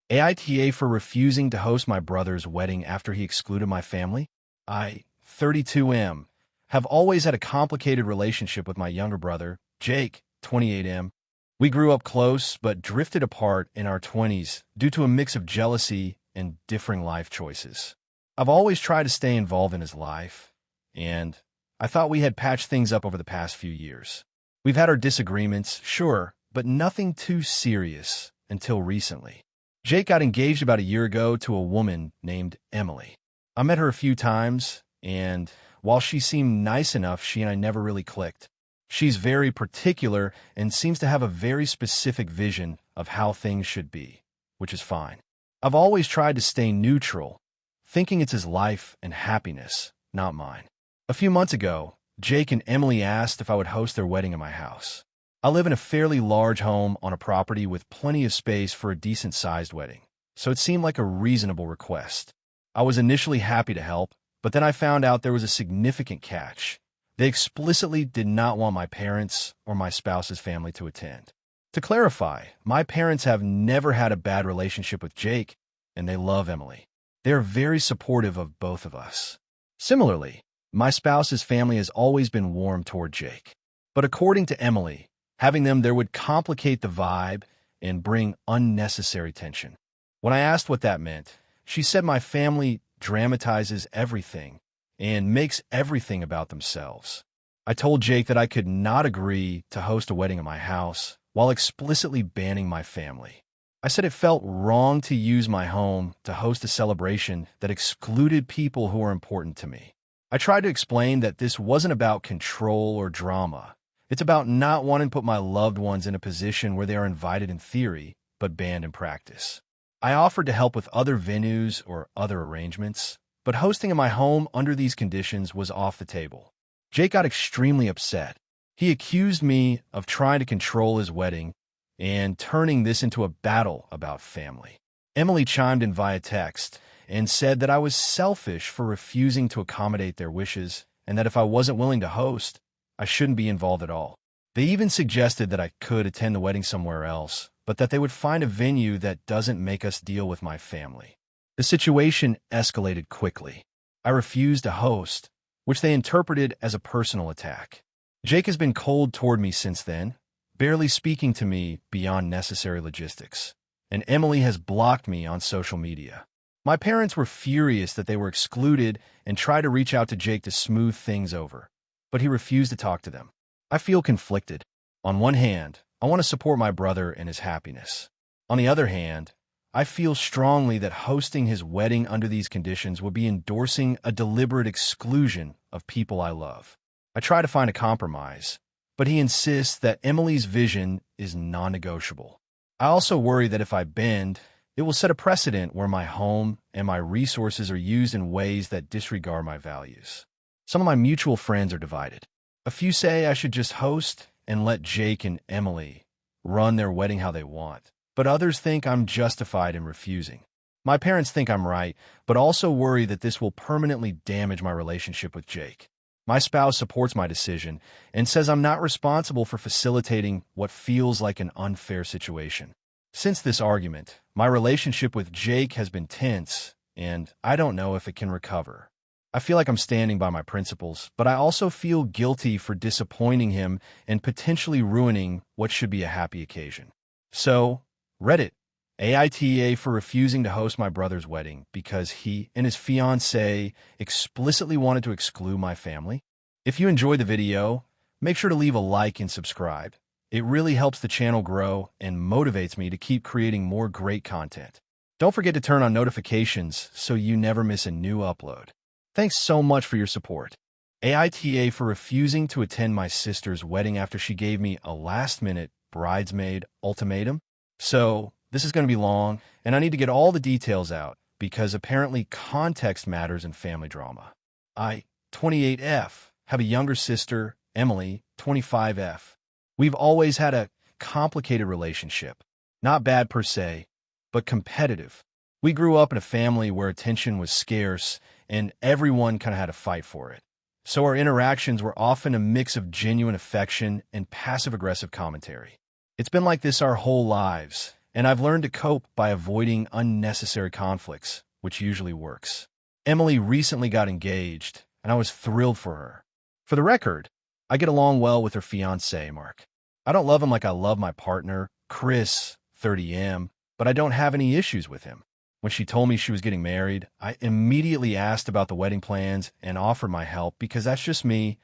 AITA for refusing to host my brother's wedding after he excluded my family? I, 32M, have always had a complicated relationship with my younger brother, Jake, 28M. We grew up close but drifted apart in our 20s due to a mix of jealousy and differing life choices. I've always tried to stay involved in his life, and I thought we had patched things up over the past few years. We've had our disagreements, sure, but nothing too serious until recently. Jake got engaged about a year ago to a woman named Emily. I met her a few times, and while she seemed nice enough, she and I never really clicked. She's very particular and seems to have a very specific vision of how things should be, which is fine. I've always tried to stay neutral, thinking it's his life and happiness, not mine. A few months ago, Jake and Emily asked if I would host their wedding at my house. I live in a fairly large home on a property with plenty of space for a decent-sized wedding, so it seemed like a reasonable request. I was initially happy to help, but then I found out there was a significant catch. They explicitly did not want my parents or my spouse's family to attend. To clarify, my parents have never had a bad relationship with Jake, and they love Emily. They are very supportive of both of us. Similarly, my spouse's family has always been warm toward Jake. But according to Emily, having them there would complicate the vibe and bring unnecessary tension. When I asked what that meant, she said my family dramatizes everything and makes everything about themselves. I told Jake that I could not agree to host a wedding at my house while explicitly banning my family. I said it felt wrong to use my home to host a celebration that excluded people who are important to me. I tried to explain that this wasn't about control or drama. It's about not wanting to put my loved ones in a position where they are invited in theory, but banned in practice. I offered to help with other venues or other arrangements, but hosting in my home under these conditions was off the table. Jake got extremely upset. He accused me of trying to control his wedding and turning this into a battle about family. Emily chimed in via text and said that I was selfish for refusing to accommodate their wishes and that if I wasn't willing to host, I shouldn't be involved at all. They even suggested that I could attend the wedding somewhere else, but that they would find a venue that doesn't make us deal with my family. The situation escalated quickly. I refused to host, which they interpreted as a personal attack. Jake has been cold toward me since then, barely speaking to me beyond necessary logistics, and Emily has blocked me on social media. My parents were furious that they were excluded and tried to reach out to Jake to smooth things over, but he refused to talk to them. I feel conflicted. On one hand, I want to support my brother and his happiness. On the other hand, I feel strongly that hosting his wedding under these conditions would be endorsing a deliberate exclusion of people I love. I try to find a compromise, but he insists that Emily's vision is non-negotiable. I also worry that if I bend, it will set a precedent where my home and my resources are used in ways that disregard my values. Some of my mutual friends are divided. A few say I should just host and let Jake and Emily run their wedding how they want, but others think I'm justified in refusing. My parents think I'm right, but also worry that this will permanently damage my relationship with Jake. My spouse supports my decision and says I'm not responsible for facilitating what feels like an unfair situation. Since this argument, my relationship with Jake has been tense, and I don't know if it can recover. I feel like I'm standing by my principles, but I also feel guilty for disappointing him and potentially ruining what should be a happy occasion. So, Reddit, AITA for refusing to host my brother's wedding because he and his fiancée explicitly wanted to exclude my family. If you enjoyed the video, make sure to leave a like and subscribe. It really helps the channel grow and motivates me to keep creating more great content. Don't forget to turn on notifications so you never miss a new upload. Thanks so much for your support. AITA for refusing to attend my sister's wedding after she gave me a last-minute bridesmaid ultimatum. So, this is going to be long, and I need to get all the details out because apparently context matters in family drama. I, 28F, have a younger sister, Emily, 25F. We've always had a complicated relationship. Not bad per se, but competitive. We grew up in a family where attention was scarce and everyone kind of had to fight for it. So our interactions were often a mix of genuine affection and passive-aggressive commentary. It's been like this our whole lives, and I've learned to cope by avoiding unnecessary conflicts, which usually works. Emily recently got engaged, and I was thrilled for her. For the record, I get along well with her fiancé, Mark. I don't love him like I love my partner, Chris, 30M, but I don't have any issues with him. When she told me she was getting married, I immediately asked about the wedding plans and offered my help because that's just me.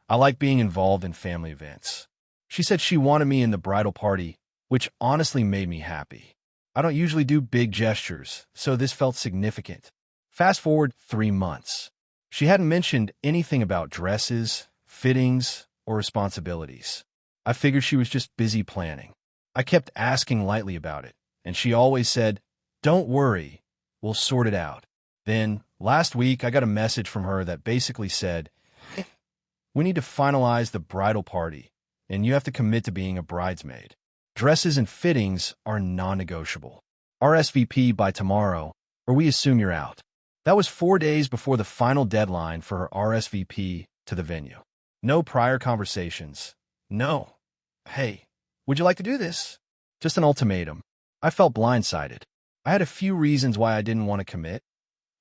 I like being involved in family events. She said she wanted me in the bridal party, which honestly made me happy. I don't usually do big gestures, so this felt significant. Fast forward 3 months. She hadn't mentioned anything about dresses, fittings, or responsibilities. I figured she was just busy planning. I kept asking lightly about it, and she always said, "Don't worry, we'll sort it out." Then, last week, I got a message from her that basically said, "We need to finalize the bridal party, and you have to commit to being a bridesmaid. Dresses and fittings are non-negotiable. RSVP by tomorrow, or we assume you're out." That was 4 days before the final deadline for her RSVP to the venue. No prior conversations. No. "Hey, would you like to do this?" Just an ultimatum. I felt blindsided. I had a few reasons why I didn't want to commit.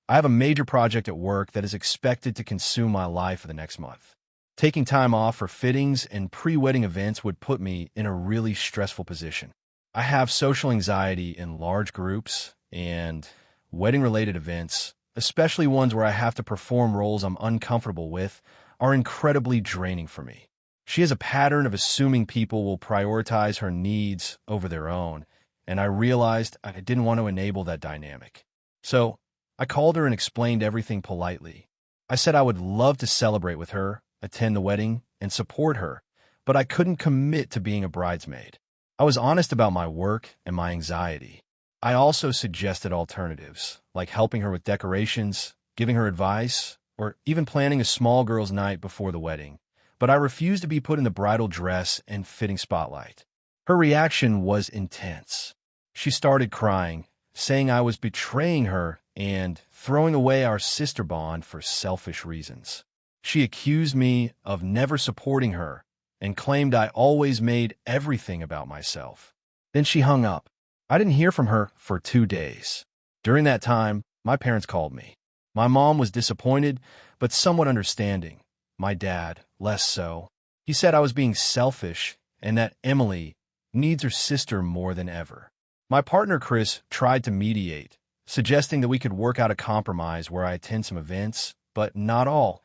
I have a major project at work that is expected to consume my life for the next month. Taking time off for fittings and pre-wedding events would put me in a really stressful position. I have social anxiety in large groups, and wedding-related events, especially ones where I have to perform roles I'm uncomfortable with, are incredibly draining for me. She has a pattern of assuming people will prioritize her needs over their own, and I realized I didn't want to enable that dynamic. So I called her and explained everything politely. I said I would love to celebrate with her, attend the wedding, and support her, but I couldn't commit to being a bridesmaid. I was honest about my work and my anxiety. I also suggested alternatives, like helping her with decorations, giving her advice, or even planning a small girls' night before the wedding. But I refused to be put in the bridal dress and fitting spotlight. Her reaction was intense. She started crying, saying I was betraying her and throwing away our sister bond for selfish reasons. She accused me of never supporting her and claimed I always made everything about myself. Then she hung up. I didn't hear from her for 2 days. During that time, my parents called me. My mom was disappointed, but somewhat understanding. My dad, less so. He said I was being selfish and that Emily needs her sister more than ever. My partner, Chris, tried to mediate, suggesting that we could work out a compromise where I attend some events, but not all.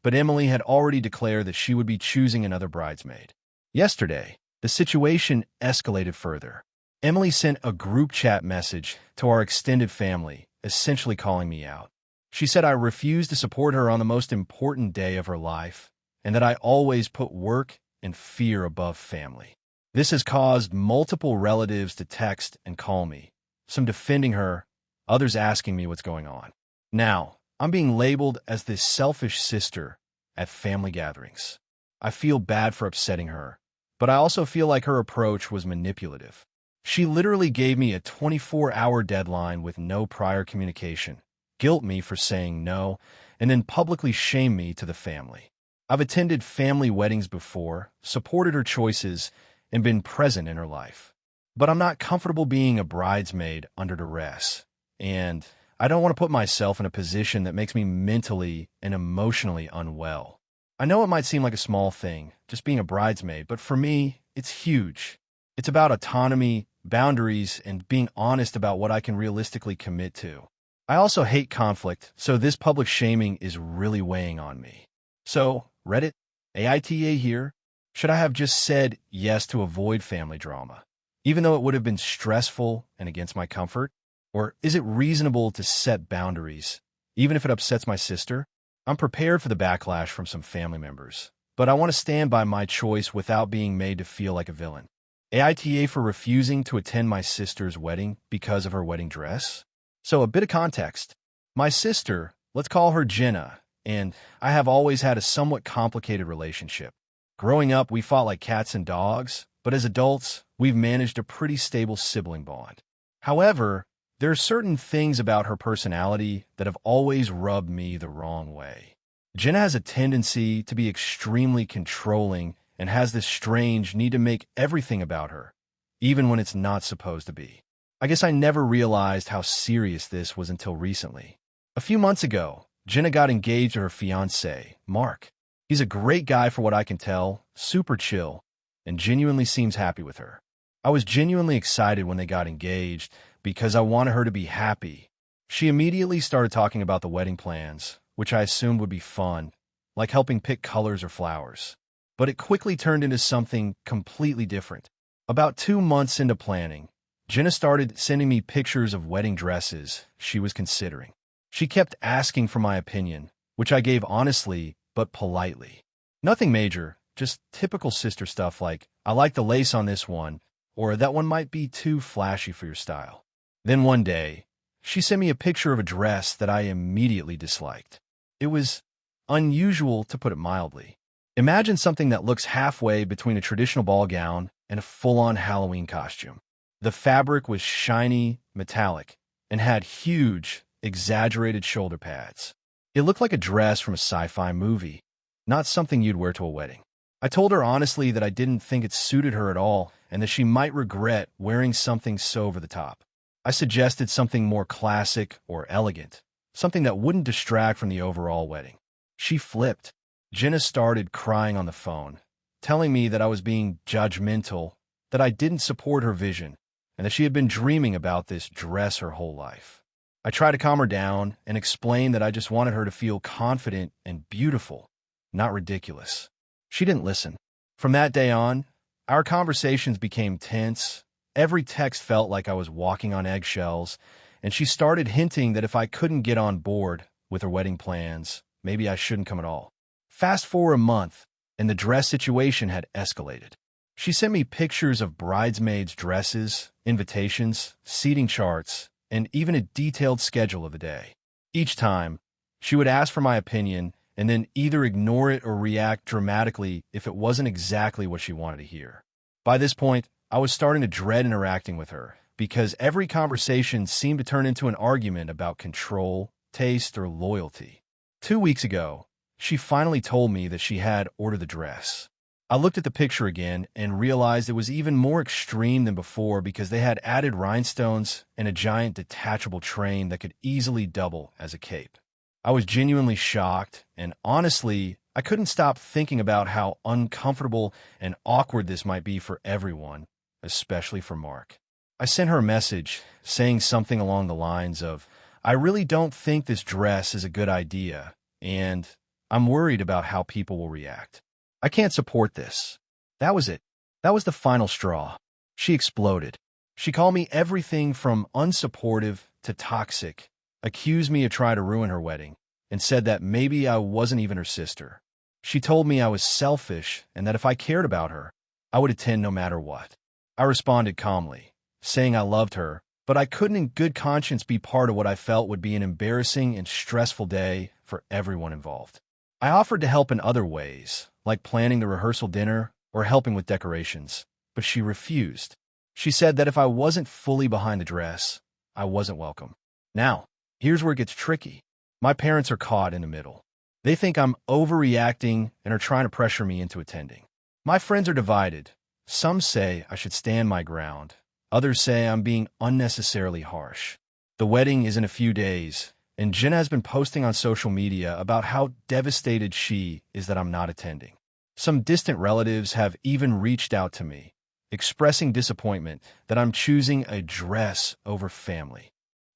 But Emily had already declared that she would be choosing another bridesmaid. Yesterday, the situation escalated further. Emily sent a group chat message to our extended family, essentially calling me out. She said I refused to support her on the most important day of her life, and that I always put work and fear above family. This has caused multiple relatives to text and call me, some defending her, others asking me what's going on. Now, I'm being labeled as this selfish sister at family gatherings. I feel bad for upsetting her, but I also feel like her approach was manipulative. She literally gave me a 24-hour deadline with no prior communication, guilt me for saying no, and then publicly shame me to the family. I've attended family weddings before, supported her choices, and been present in her life. But I'm not comfortable being a bridesmaid under duress, and I don't want to put myself in a position that makes me mentally and emotionally unwell. I know it might seem like a small thing, just being a bridesmaid, but for me, it's huge. It's about autonomy, boundaries, and being honest about what I can realistically commit to. I also hate conflict, so this public shaming is really weighing on me. So, Reddit, AITA here. Should I have just said yes to avoid family drama, even though it would have been stressful and against my comfort? Or is it reasonable to set boundaries, even if it upsets my sister? I'm prepared for the backlash from some family members, but I want to stand by my choice without being made to feel like a villain. AITA for refusing to attend my sister's wedding because of her wedding dress? So a bit of context. My sister, let's call her Jenna, and I have always had a somewhat complicated relationship. Growing up, we fought like cats and dogs, but as adults, we've managed a pretty stable sibling bond. However, there are certain things about her personality that have always rubbed me the wrong way. Jenna has a tendency to be extremely controlling and has this strange need to make everything about her, even when it's not supposed to be. I guess I never realized how serious this was until recently. A few months ago, Jenna got engaged to her fiancé, Mark. He's a great guy for what I can tell, super chill, and genuinely seems happy with her. I was genuinely excited when they got engaged because I wanted her to be happy. She immediately started talking about the wedding plans, which I assumed would be fun, like helping pick colors or flowers. But it quickly turned into something completely different. About 2 months into planning, Jenna started sending me pictures of wedding dresses she was considering. She kept asking for my opinion, which I gave honestly but politely. Nothing major, just typical sister stuff like, I like the lace on this one, or that one might be too flashy for your style. Then one day, she sent me a picture of a dress that I immediately disliked. It was unusual, to put it mildly. Imagine something that looks halfway between a traditional ball gown and a full-on Halloween costume. The fabric was shiny, metallic, and had huge, exaggerated shoulder pads. It looked like a dress from a sci-fi movie, not something you'd wear to a wedding. I told her honestly that I didn't think it suited her at all and that she might regret wearing something so over the top. I suggested something more classic or elegant, something that wouldn't distract from the overall wedding. She flipped. Jenna started crying on the phone, telling me that I was being judgmental, that I didn't support her vision, and that she had been dreaming about this dress her whole life. I tried to calm her down and explain that I just wanted her to feel confident and beautiful, not ridiculous. She didn't listen. From that day on, our conversations became tense. Every text felt like I was walking on eggshells, and she started hinting that if I couldn't get on board with her wedding plans, maybe I shouldn't come at all. Fast forward a month, and the dress situation had escalated. She sent me pictures of bridesmaids' dresses, invitations, seating charts, and even a detailed schedule of the day. Each time, she would ask for my opinion and then either ignore it or react dramatically if it wasn't exactly what she wanted to hear. By this point, I was starting to dread interacting with her because every conversation seemed to turn into an argument about control, taste, or loyalty. 2 weeks ago, she finally told me that she had ordered the dress. I looked at the picture again and realized it was even more extreme than before because they had added rhinestones and a giant detachable train that could easily double as a cape. I was genuinely shocked, and honestly, I couldn't stop thinking about how uncomfortable and awkward this might be for everyone, especially for Mark. I sent her a message saying something along the lines of, I really don't think this dress is a good idea, and I'm worried about how people will react. I can't support this. That was it. That was the final straw. She exploded. She called me everything from unsupportive to toxic, accused me of trying to ruin her wedding, and said that maybe I wasn't even her sister. She told me I was selfish and that if I cared about her, I would attend no matter what. I responded calmly, saying I loved her, but I couldn't in good conscience be part of what I felt would be an embarrassing and stressful day for everyone involved. I offered to help in other ways, like planning the rehearsal dinner or helping with decorations, but she refused. She said that if I wasn't fully behind the dress, I wasn't welcome. Now, here's where it gets tricky. My parents are caught in the middle. They think I'm overreacting and are trying to pressure me into attending. My friends are divided. Some say I should stand my ground. Others say I'm being unnecessarily harsh. The wedding is in a few days, and Jenna has been posting on social media about how devastated she is that I'm not attending. Some distant relatives have even reached out to me, expressing disappointment that I'm choosing a dress over family.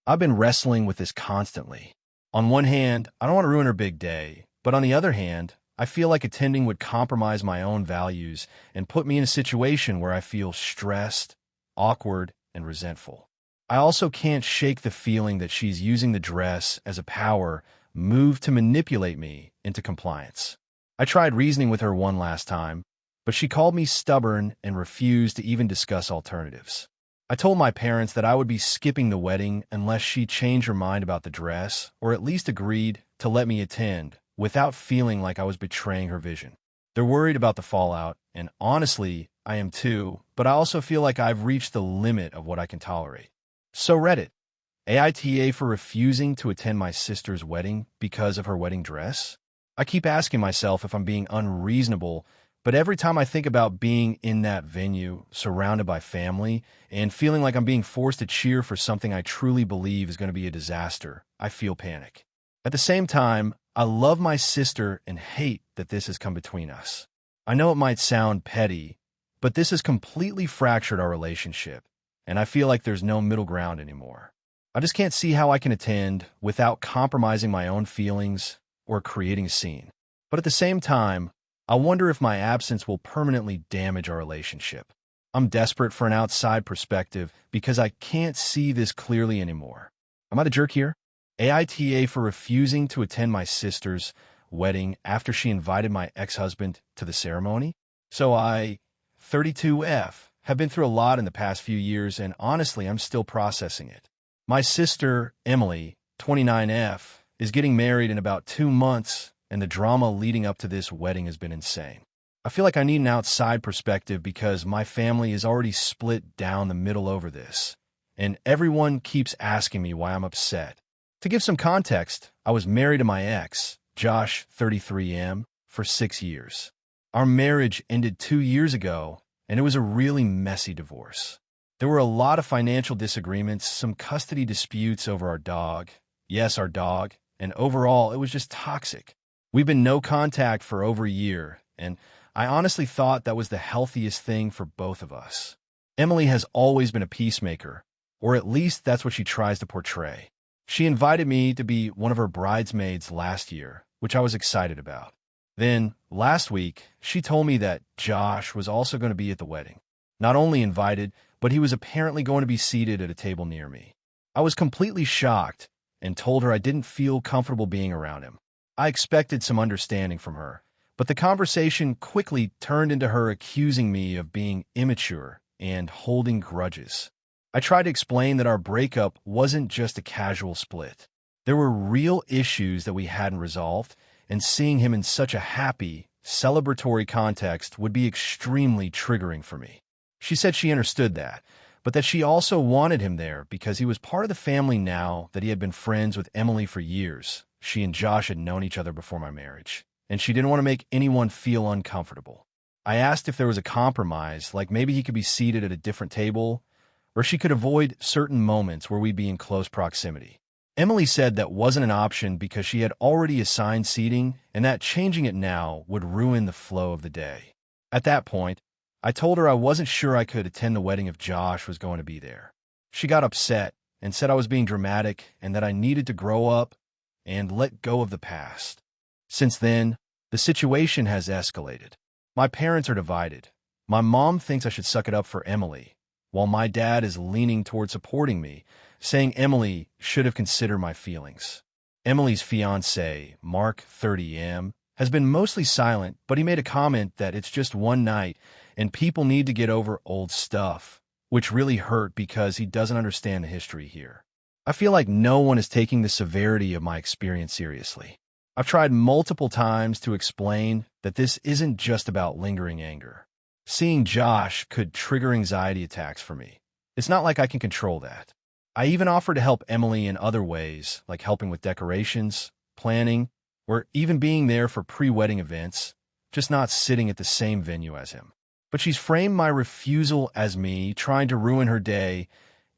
I've been wrestling with this constantly. On one hand, I don't want to ruin her big day, but on the other hand, I feel like attending would compromise my own values and put me in a situation where I feel stressed, awkward, and resentful. I also can't shake the feeling that she's using the dress as a power move to manipulate me into compliance. I tried reasoning with her one last time, but she called me stubborn and refused to even discuss alternatives. I told my parents that I would be skipping the wedding unless she changed her mind about the dress or at least agreed to let me attend without feeling like I was betraying her vision. They're worried about the fallout, and honestly, I am too, but I also feel like I've reached the limit of what I can tolerate. So Reddit, AITA for refusing to attend my sister's wedding because of her wedding dress? I keep asking myself if I'm being unreasonable, But every time I think about being in that venue, surrounded by family, and feeling like I'm being forced to cheer for something I truly believe is going to be a disaster, I feel panic. At the same time, I love my sister and hate that this has come between us. I know it might sound petty, but this has completely fractured our relationship, and I feel like there's no middle ground anymore. I just can't see how I can attend without compromising my own feelings or creating a scene. But at the same time, I wonder if my absence will permanently damage our relationship. I'm desperate for an outside perspective because I can't see this clearly anymore. Am I the jerk here? AITA for refusing to attend my sister's wedding after she invited my ex-husband to the ceremony? So I, 32F, have been through a lot in the past few years, and honestly, I'm still processing it. My sister, Emily, 29F, is getting married in about 2 months, and the drama leading up to this wedding has been insane. I feel like I need an outside perspective because my family is already split down the middle over this, and everyone keeps asking me why I'm upset. To give some context, I was married to my ex, Josh, 33M, for 6 years. Our marriage ended 2 years ago, and it was a really messy divorce. There were a lot of financial disagreements, some custody disputes over our dog. Yes, our dog. And overall, it was just toxic. We've been no contact for over a year, and I honestly thought that was the healthiest thing for both of us. Emily has always been a peacemaker, or at least that's what she tries to portray. She invited me to be one of her bridesmaids last year, which I was excited about. Then, last week, she told me that Josh was also going to be at the wedding. Not only invited, but he was apparently going to be seated at a table near me. I was completely shocked and told her I didn't feel comfortable being around him. I expected some understanding from her, but the conversation quickly turned into her accusing me of being immature and holding grudges. I tried to explain that our breakup wasn't just a casual split. There were real issues that we hadn't resolved, and seeing him in such a happy, celebratory context would be extremely triggering for me. She said she understood that, but that she also wanted him there because he was part of the family now that he had been friends with Emily for years. She and Josh had known each other before my marriage, and she didn't want to make anyone feel uncomfortable. I asked if there was a compromise, like maybe he could be seated at a different table, or she could avoid certain moments where we'd be in close proximity. Emily said that wasn't an option because she had already assigned seating and that changing it now would ruin the flow of the day. At that point, I told her I wasn't sure I could attend the wedding if Josh was going to be there. She got upset and said I was being dramatic and that I needed to grow up and let go of the past. Since then, the situation has escalated. My parents are divided. My mom thinks I should suck it up for Emily, while my dad is leaning toward supporting me, saying Emily should have considered my feelings. Emily's fiancé, Mark, 30M, has been mostly silent, but he made a comment that it's just one night and people need to get over old stuff, which really hurt because he doesn't understand the history here. I feel like no one is taking the severity of my experience seriously. I've tried multiple times to explain that this isn't just about lingering anger. Seeing Josh could trigger anxiety attacks for me. It's not like I can control that. I even offered to help Emily in other ways, like helping with decorations, planning, or even being there for pre-wedding events, just not sitting at the same venue as him. But she's framed my refusal as me trying to ruin her day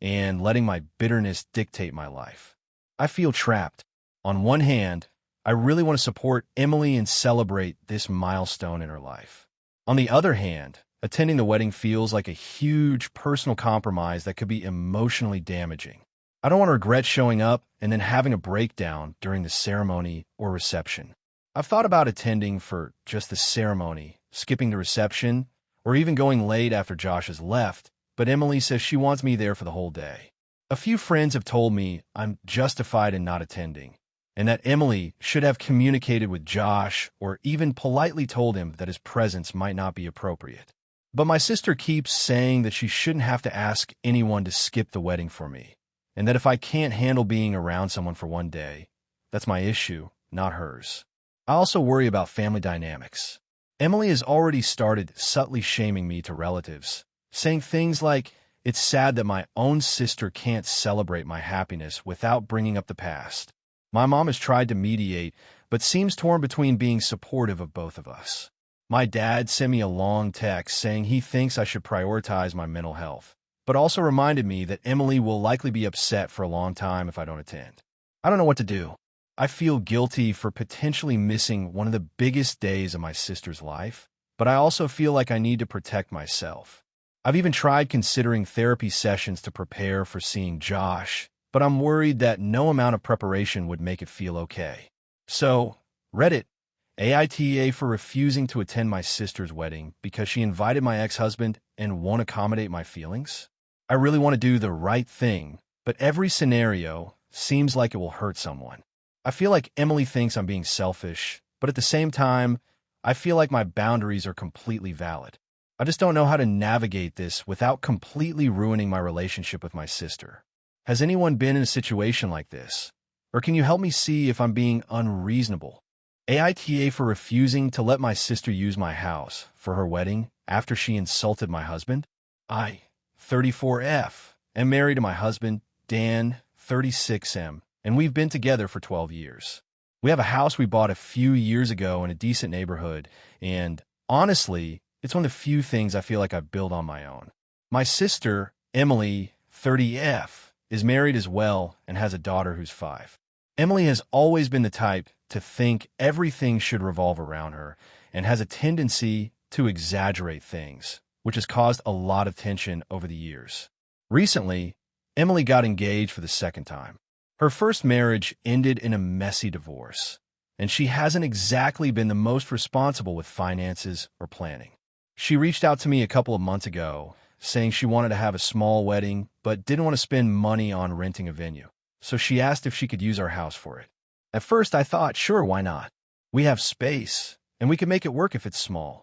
and letting my bitterness dictate my life. I feel trapped. On one hand, I really want to support Emily and celebrate this milestone in her life. On the other hand, attending the wedding feels like a huge personal compromise that could be emotionally damaging. I don't want to regret showing up and then having a breakdown during the ceremony or reception. I've thought about attending for just the ceremony, skipping the reception, or even going late after Josh has left, but Emily says she wants me there for the whole day. A few friends have told me I'm justified in not attending, and that Emily should have communicated with Josh or even politely told him that his presence might not be appropriate. But my sister keeps saying that she shouldn't have to ask anyone to skip the wedding for me, and that if I can't handle being around someone for one day, that's my issue, not hers. I also worry about family dynamics. Emily has already started subtly shaming me to relatives, saying things like, it's sad that my own sister can't celebrate my happiness without bringing up the past. My mom has tried to mediate, but seems torn between being supportive of both of us. My dad sent me a long text saying he thinks I should prioritize my mental health, but also reminded me that Emily will likely be upset for a long time if I don't attend. I don't know what to do. I feel guilty for potentially missing one of the biggest days of my sister's life, but I also feel like I need to protect myself. I've even tried considering therapy sessions to prepare for seeing Josh, but I'm worried that no amount of preparation would make it feel okay. So, Reddit, AITA for refusing to attend my sister's wedding because she invited my ex-husband and won't accommodate my feelings. I really want to do the right thing, but every scenario seems like it will hurt someone. I feel like Emily thinks I'm being selfish, but at the same time, I feel like my boundaries are completely valid. I just don't know how to navigate this without completely ruining my relationship with my sister. Has anyone been in a situation like this? Or can you help me see if I'm being unreasonable? AITA for refusing to let my sister use my house for her wedding after she insulted my husband. I, 34F, am married to my husband, Dan, 36M, and we've been together for 12 years. We have a house we bought a few years ago in a decent neighborhood, and honestly, it's one of the few things I feel like I've built on my own. My sister, Emily, 30F, is married as well and has a daughter who's 5. Emily has always been the type to think everything should revolve around her and has a tendency to exaggerate things, which has caused a lot of tension over the years. Recently, Emily got engaged for the second time. Her first marriage ended in a messy divorce, and she hasn't exactly been the most responsible with finances or planning. She reached out to me a couple of months ago, saying she wanted to have a small wedding, but didn't want to spend money on renting a venue. So she asked if she could use our house for it. At first, I thought, sure, why not? We have space, and we can make it work if it's small.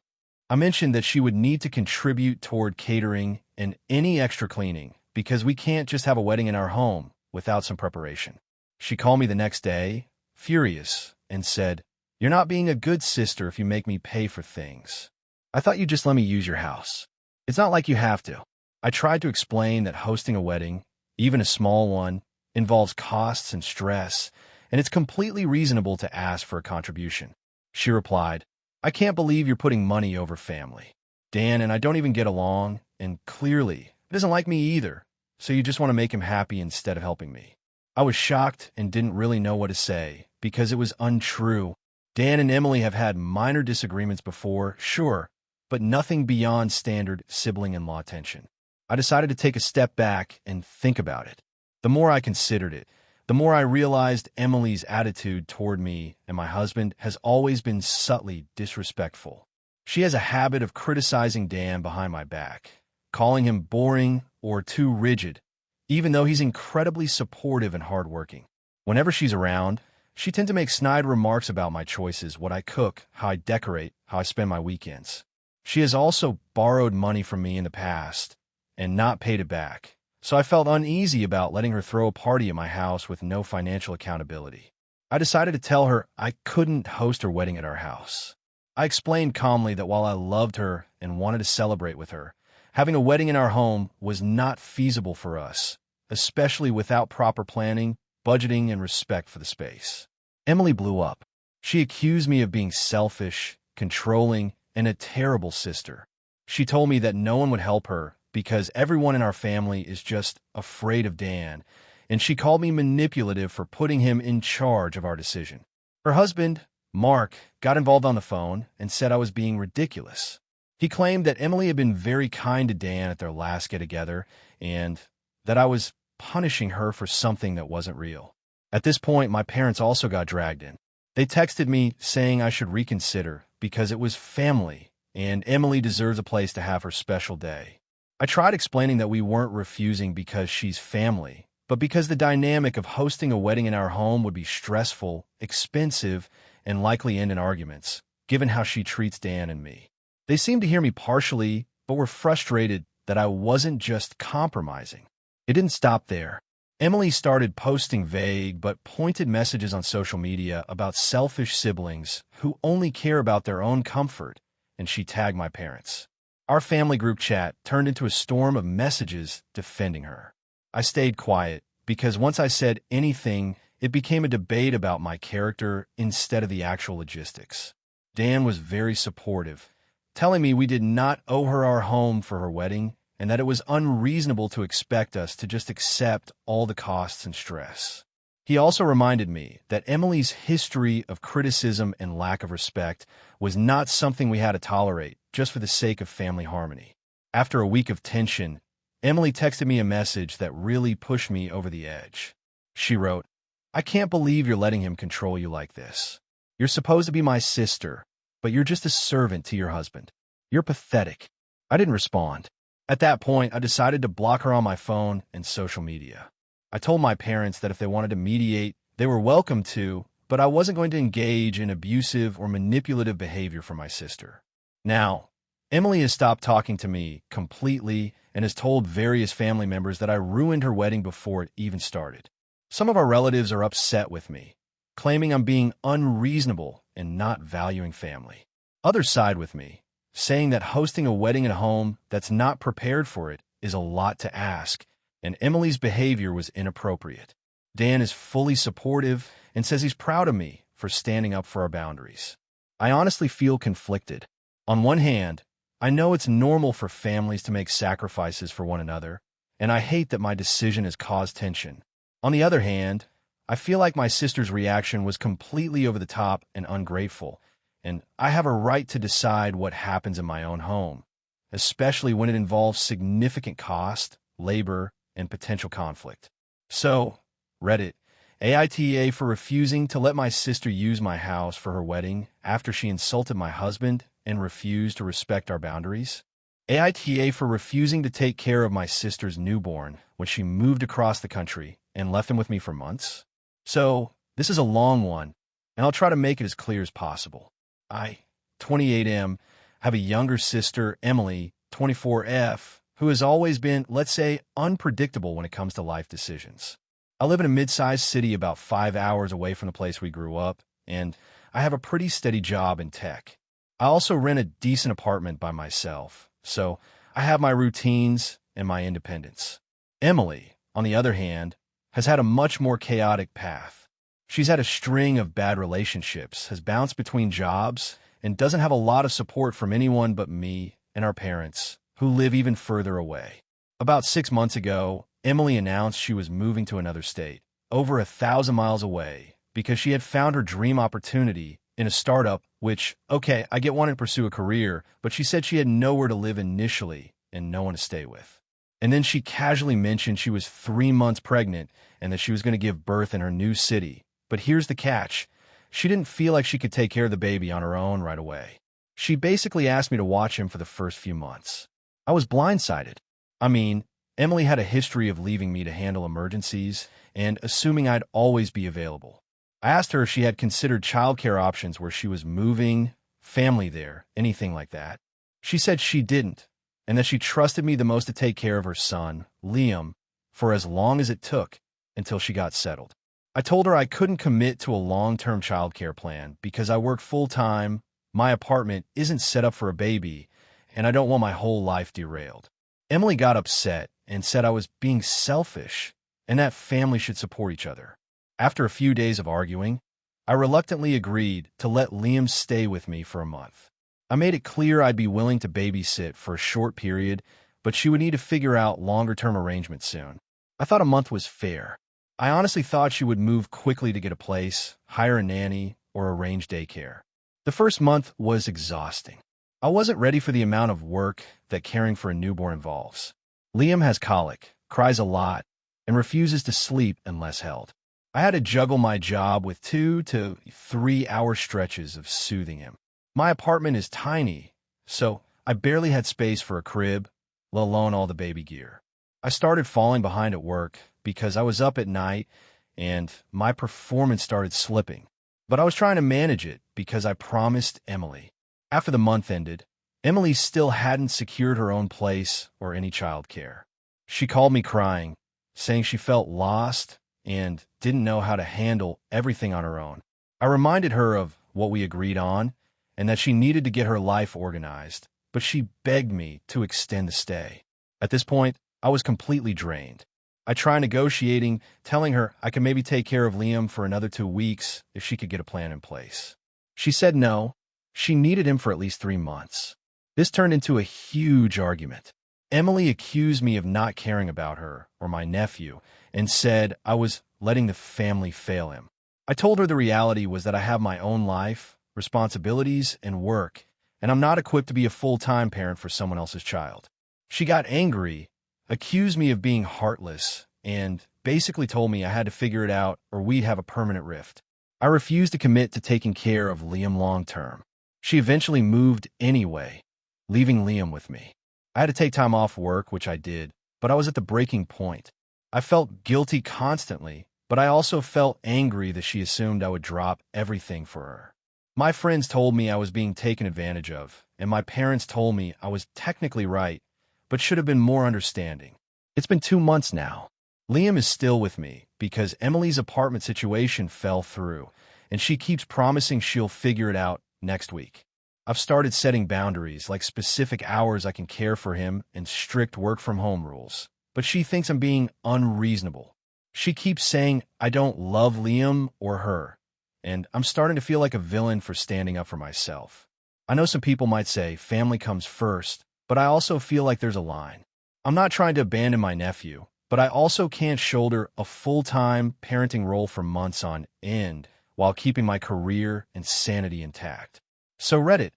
I mentioned that she would need to contribute toward catering and any extra cleaning, because we can't just have a wedding in our home without some preparation. She called me the next day, furious, and said, "You're not being a good sister if you make me pay for things. I thought you'd just let me use your house. It's not like you have to." I tried to explain that hosting a wedding, even a small one, involves costs and stress, and it's completely reasonable to ask for a contribution. She replied, "I can't believe you're putting money over family. Dan and I don't even get along, and clearly, he doesn't like me either, so you just want to make him happy instead of helping me." I was shocked and didn't really know what to say because it was untrue. Dan and Emily have had minor disagreements before, sure, but nothing beyond standard sibling-in-law tension. I decided to take a step back and think about it. The more I considered it, the more I realized Emily's attitude toward me and my husband has always been subtly disrespectful. She has a habit of criticizing Dan behind my back, calling him boring or too rigid, even though he's incredibly supportive and hardworking. Whenever she's around, she tends to make snide remarks about my choices, what I cook, how I decorate, how I spend my weekends. She has also borrowed money from me in the past and not paid it back, so I felt uneasy about letting her throw a party at my house with no financial accountability. I decided to tell her I couldn't host her wedding at our house. I explained calmly that while I loved her and wanted to celebrate with her, having a wedding in our home was not feasible for us, especially without proper planning, budgeting, and respect for the space. Emily blew up. She accused me of being selfish, controlling, and a terrible sister. She told me that no one would help her because everyone in our family is just afraid of Dan, and she called me manipulative for putting him in charge of our decision. Her husband, Mark, got involved on the phone and said I was being ridiculous. He claimed that Emily had been very kind to Dan at their last get-together and that I was punishing her for something that wasn't real. At this point, my parents also got dragged in. They texted me saying I should reconsider because it was family and Emily deserves a place to have her special day. I tried explaining that we weren't refusing because she's family, but because the dynamic of hosting a wedding in our home would be stressful, expensive, and likely end in arguments, given how she treats Dan and me. They seemed to hear me partially, but were frustrated that I wasn't just compromising. It didn't stop there. Emily started posting vague but pointed messages on social media about selfish siblings who only care about their own comfort, and she tagged my parents. Our family group chat turned into a storm of messages defending her. I stayed quiet because once I said anything, it became a debate about my character instead of the actual logistics. Dan was very supportive, telling me we did not owe her our home for her wedding and that it was unreasonable to expect us to just accept all the costs and stress. He also reminded me that Emily's history of criticism and lack of respect was not something we had to tolerate just for the sake of family harmony. After a week of tension, Emily texted me a message that really pushed me over the edge. She wrote, "I can't believe you're letting him control you like this. You're supposed to be my sister, but you're just a servant to your husband. You're pathetic." I didn't respond. At that point, I decided to block her on my phone and social media. I told my parents that if they wanted to mediate, they were welcome to, but I wasn't going to engage in abusive or manipulative behavior for my sister. Now, Emily has stopped talking to me completely and has told various family members that I ruined her wedding before it even started. Some of our relatives are upset with me, claiming I'm being unreasonable and not valuing family. Others side with me, saying that hosting a wedding at home that's not prepared for it is a lot to ask, and Emily's behavior was inappropriate. Dan is fully supportive and says he's proud of me for standing up for our boundaries. I honestly feel conflicted. On one hand, I know it's normal for families to make sacrifices for one another, and I hate that my decision has caused tension. On the other hand, I feel like my sister's reaction was completely over the top and ungrateful, and I have a right to decide what happens in my own home, especially when it involves significant cost, labor, and potential conflict. So, Reddit, AITA for refusing to let my sister use my house for her wedding after she insulted my husband and refused to respect our boundaries. AITA for refusing to take care of my sister's newborn when she moved across the country and left him with me for months. So, this is a long one, and I'll try to make it as clear as possible. I, 28M, have a younger sister, Emily, 24F, who has always been, let's say, unpredictable when it comes to life decisions. I live in a mid-sized city about 5 hours away from the place we grew up, and I have a pretty steady job in tech. I also rent a decent apartment by myself, so I have my routines and my independence. Emily, on the other hand, has had a much more chaotic path. She's had a string of bad relationships, has bounced between jobs, and doesn't have a lot of support from anyone but me and our parents, who live even further away. About 6 months ago, Emily announced she was moving to another state, over 1,000 miles away, because she had found her dream opportunity in a startup, which, okay, I get wanting to pursue a career, but she said she had nowhere to live initially and no one to stay with. And then she casually mentioned she was 3 months pregnant and that she was going to give birth in her new city. But here's the catch. She didn't feel like she could take care of the baby on her own right away. She basically asked me to watch him for the first few months. I was blindsided. I mean, Emily had a history of leaving me to handle emergencies and assuming I'd always be available. I asked her if she had considered childcare options where she was moving, family there, anything like that. She said she didn't, and that she trusted me the most to take care of her son, Liam, for as long as it took until she got settled. I told her I couldn't commit to a long-term childcare plan because I work full-time, my apartment isn't set up for a baby, and I don't want my whole life derailed. Emily got upset and said I was being selfish and that families should support each other. After a few days of arguing, I reluctantly agreed to let Liam stay with me for a month. I made it clear I'd be willing to babysit for a short period, but she would need to figure out longer-term arrangements soon. I thought a month was fair. I honestly thought she would move quickly to get a place, hire a nanny, or arrange daycare. The first month was exhausting. I wasn't ready for the amount of work that caring for a newborn involves. Liam has colic, cries a lot, and refuses to sleep unless held. I had to juggle my job with 2 to 3 hour stretches of soothing him. My apartment is tiny, so I barely had space for a crib, let alone all the baby gear. I started falling behind at work because I was up at night and my performance started slipping. But I was trying to manage it because I promised Emily. After the month ended, Emily still hadn't secured her own place or any childcare. She called me crying, saying she felt lost and didn't know how to handle everything on her own. I reminded her of what we agreed on and that she needed to get her life organized, but she begged me to extend the stay. At this point, I was completely drained. I tried negotiating, telling her I could maybe take care of Liam for another 2 weeks if she could get a plan in place. She said no, she needed him for at least 3 months. This turned into a huge argument. Emily accused me of not caring about her or my nephew and said I was letting the family fail him. I told her the reality was that I have my own life, responsibilities, and work, and I'm not equipped to be a full-time parent for someone else's child. She got angry, accused me of being heartless, and basically told me I had to figure it out or we'd have a permanent rift. I refused to commit to taking care of Liam long-term. She eventually moved anyway, leaving Liam with me. I had to take time off work, which I did, but I was at the breaking point. I felt guilty constantly, but I also felt angry that she assumed I would drop everything for her. My friends told me I was being taken advantage of, and my parents told me I was technically right, but should have been more understanding. It's been 2 months now. Liam is still with me because Emily's apartment situation fell through, and she keeps promising she'll figure it out next week. I've started setting boundaries, like specific hours I can care for him and strict work-from-home rules, but she thinks I'm being unreasonable. She keeps saying I don't love Liam or her, and I'm starting to feel like a villain for standing up for myself. I know some people might say family comes first, but I also feel like there's a line. I'm not trying to abandon my nephew, but I also can't shoulder a full-time parenting role for months on end while keeping my career and sanity intact. So Reddit,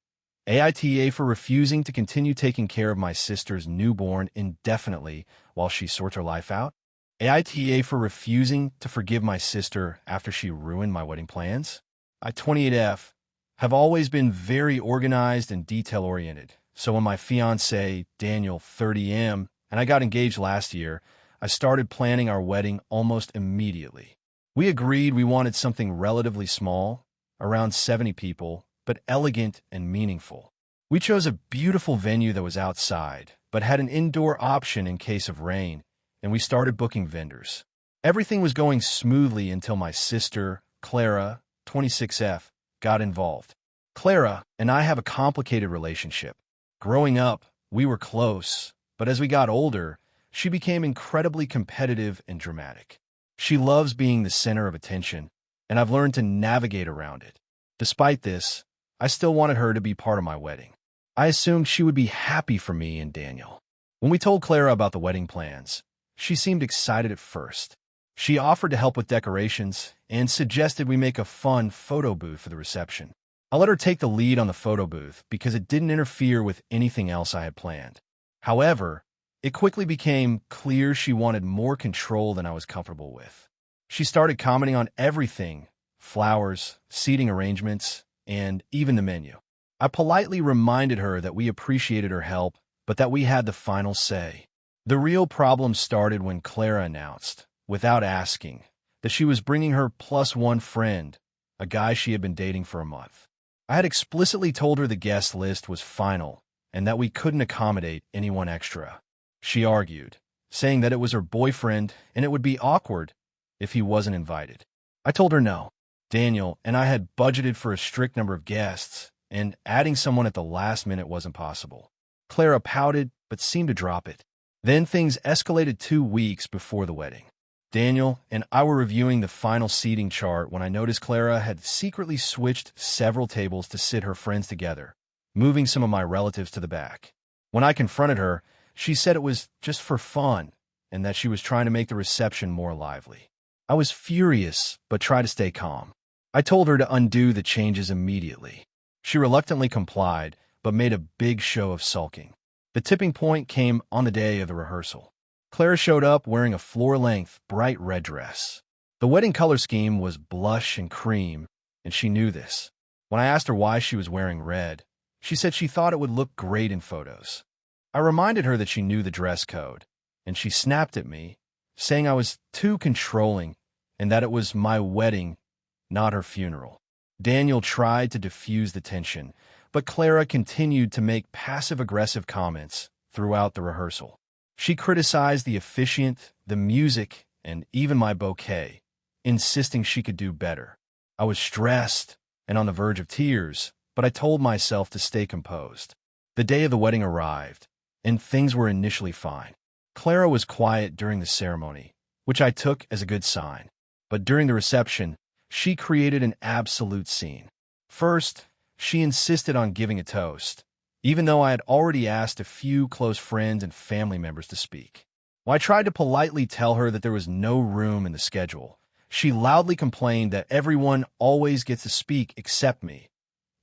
AITA for refusing to continue taking care of my sister's newborn indefinitely while she sorts her life out. AITA for refusing to forgive my sister after she ruined my wedding plans. I, 28F, have always been very organized and detail-oriented. So when my fiancé, Daniel, 30M, and I got engaged last year, I started planning our wedding almost immediately. We agreed we wanted something relatively small, around 70 people, but elegant and meaningful. We chose a beautiful venue that was outside, but had an indoor option in case of rain, and we started booking vendors. Everything was going smoothly until my sister, Clara, 26F, got involved. Clara and I have a complicated relationship. Growing up, we were close, but as we got older, she became incredibly competitive and dramatic. She loves being the center of attention, and I've learned to navigate around it. Despite this, I still wanted her to be part of my wedding. I assumed she would be happy for me and Daniel. When we told Clara about the wedding plans, she seemed excited at first. She offered to help with decorations and suggested we make a fun photo booth for the reception. I let her take the lead on the photo booth because it didn't interfere with anything else I had planned. However, it quickly became clear she wanted more control than I was comfortable with. She started commenting on everything: flowers, seating arrangements, and even the menu. I politely reminded her that we appreciated her help, but that we had the final say. The real problem started when Clara announced, without asking, that she was bringing her +1 friend, a guy she had been dating for a month. I had explicitly told her the guest list was final and that we couldn't accommodate anyone extra. She argued, saying that it was her boyfriend and it would be awkward if he wasn't invited. I told her no. Daniel and I had budgeted for a strict number of guests, and adding someone at the last minute wasn't possible. Clara pouted, but seemed to drop it. Then things escalated 2 weeks before the wedding. Daniel and I were reviewing the final seating chart when I noticed Clara had secretly switched several tables to sit her friends together, moving some of my relatives to the back. When I confronted her, she said it was just for fun and that she was trying to make the reception more lively. I was furious, but tried to stay calm. I told her to undo the changes immediately. She reluctantly complied, but made a big show of sulking. The tipping point came on the day of the rehearsal. Clara showed up wearing a floor-length, bright red dress. The wedding color scheme was blush and cream, and she knew this. When I asked her why she was wearing red, she said she thought it would look great in photos. I reminded her that she knew the dress code, and she snapped at me, saying I was too controlling and that it was my wedding, not her funeral. Daniel tried to diffuse the tension, but Clara continued to make passive-aggressive comments throughout the rehearsal. She criticized the officiant, the music, and even my bouquet, insisting she could do better. I was stressed and on the verge of tears, but I told myself to stay composed. The day of the wedding arrived, and things were initially fine. Clara was quiet during the ceremony, which I took as a good sign. But during the reception, she created an absolute scene. First, she insisted on giving a toast, even though I had already asked a few close friends and family members to speak. When I tried to politely tell her that there was no room in the schedule, she loudly complained that everyone always gets to speak except me,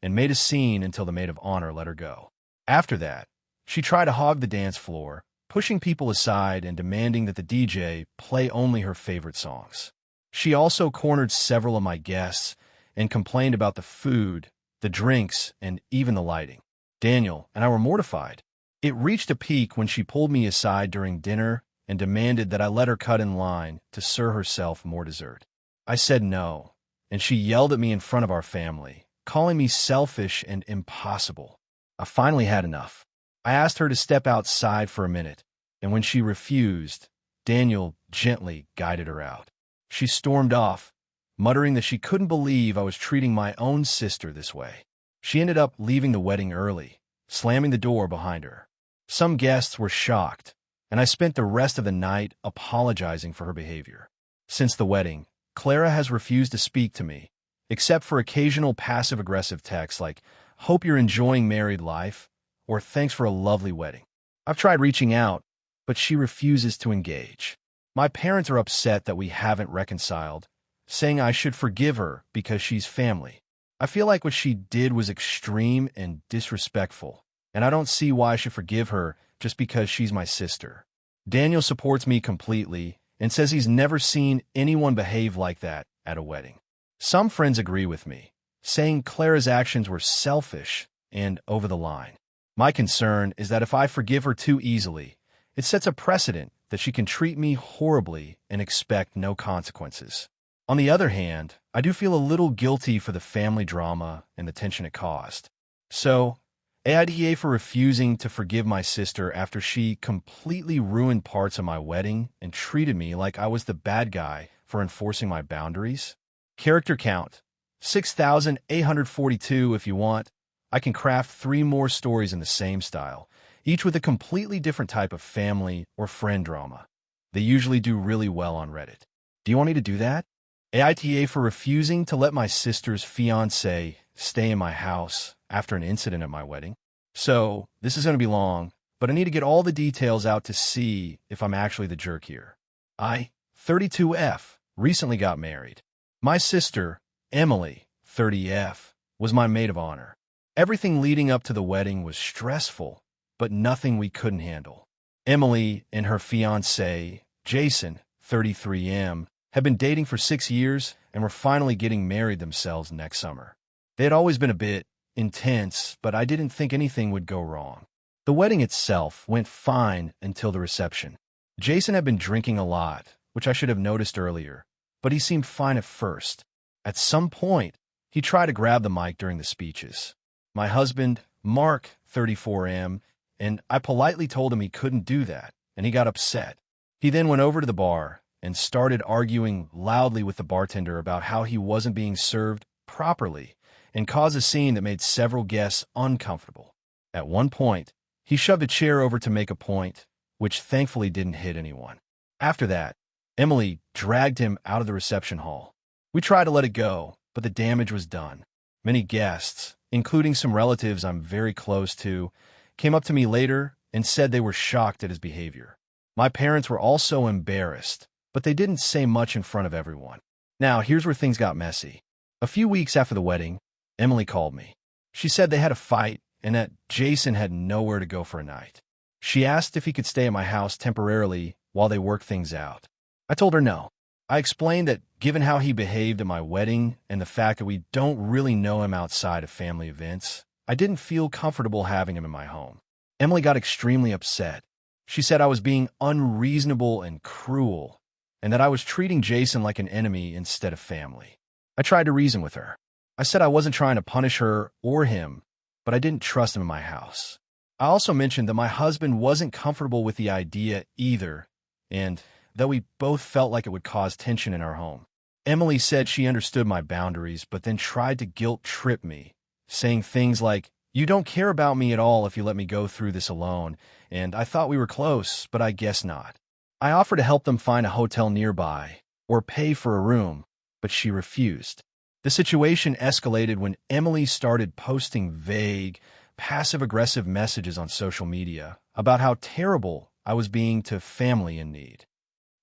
and made a scene until the maid of honor let her go. After that, she tried to hog the dance floor, pushing people aside and demanding that the DJ play only her favorite songs. She also cornered several of my guests and complained about the food, the drinks, and even the lighting. Daniel and I were mortified. It reached a peak when she pulled me aside during dinner and demanded that I let her cut in line to serve herself more dessert. I said no, and she yelled at me in front of our family, calling me selfish and impossible. I finally had enough. I asked her to step outside for a minute, and when she refused, Daniel gently guided her out. She stormed off, muttering that she couldn't believe I was treating my own sister this way. She ended up leaving the wedding early, slamming the door behind her. Some guests were shocked, and I spent the rest of the night apologizing for her behavior. Since the wedding, Clara has refused to speak to me, except for occasional passive-aggressive texts like, "Hope you're enjoying married life," or "Thanks for a lovely wedding." I've tried reaching out, but she refuses to engage. My parents are upset that we haven't reconciled, saying I should forgive her because she's family. I feel like what she did was extreme and disrespectful, and I don't see why I should forgive her just because she's my sister. Daniel supports me completely and says he's never seen anyone behave like that at a wedding. Some friends agree with me, saying Clara's actions were selfish and over the line. My concern is that if I forgive her too easily, it sets a precedent that she can treat me horribly and expect no consequences. On the other hand, I do feel a little guilty for the family drama and the tension it caused. So, AITA for refusing to forgive my sister after she completely ruined parts of my wedding and treated me like I was the bad guy for enforcing my boundaries. Character count, 6,842 if you want. I can craft 3 more stories in the same style, each with a completely different type of family or friend drama. They usually do really well on Reddit. Do you want me to do that? AITA for refusing to let my sister's fiancé stay in my house after an incident at my wedding. So, this is going to be long, but I need to get all the details out to see if I'm actually the jerk here. I, 32F, recently got married. My sister, Emily, 30F, was my maid of honor. Everything leading up to the wedding was stressful, but nothing we couldn't handle. Emily and her fiancé, Jason, 33M, had been dating for 6 years and were finally getting married themselves next summer. They had always been a bit intense, but I didn't think anything would go wrong. The wedding itself went fine until the reception. Jason had been drinking a lot, which I should have noticed earlier, but he seemed fine at first. At some point, he tried to grab the mic during the speeches. My husband, Mark, 34M, and I politely told him he couldn't do that, and he got upset. He then went over to the bar and started arguing loudly with the bartender about how he wasn't being served properly and caused a scene that made several guests uncomfortable. At one point, he shoved a chair over to make a point, which thankfully didn't hit anyone. After that, Emily dragged him out of the reception hall. We tried to let it go, but the damage was done. Many guests, including some relatives I'm very close to, came up to me later and said they were shocked at his behavior. My parents were also embarrassed, but they didn't say much in front of everyone. Now, here's where things got messy. A few weeks after the wedding, Emily called me. She said they had a fight and that Jason had nowhere to go for a night. She asked if he could stay at my house temporarily while they worked things out. I told her no. I explained that given how he behaved at my wedding and the fact that we don't really know him outside of family events, I didn't feel comfortable having him in my home. Emily got extremely upset. She said I was being unreasonable and cruel, and that I was treating Jason like an enemy instead of family. I tried to reason with her. I said I wasn't trying to punish her or him, but I didn't trust him in my house. I also mentioned that my husband wasn't comfortable with the idea either, and that we both felt like it would cause tension in our home. Emily said she understood my boundaries, but then tried to guilt-trip me, saying things like, "You don't care about me at all if you let me go through this alone, and I thought we were close, but I guess not." I offered to help them find a hotel nearby or pay for a room, but she refused. The situation escalated when Emily started posting vague passive-aggressive messages on social media about how terrible I was being to family in need.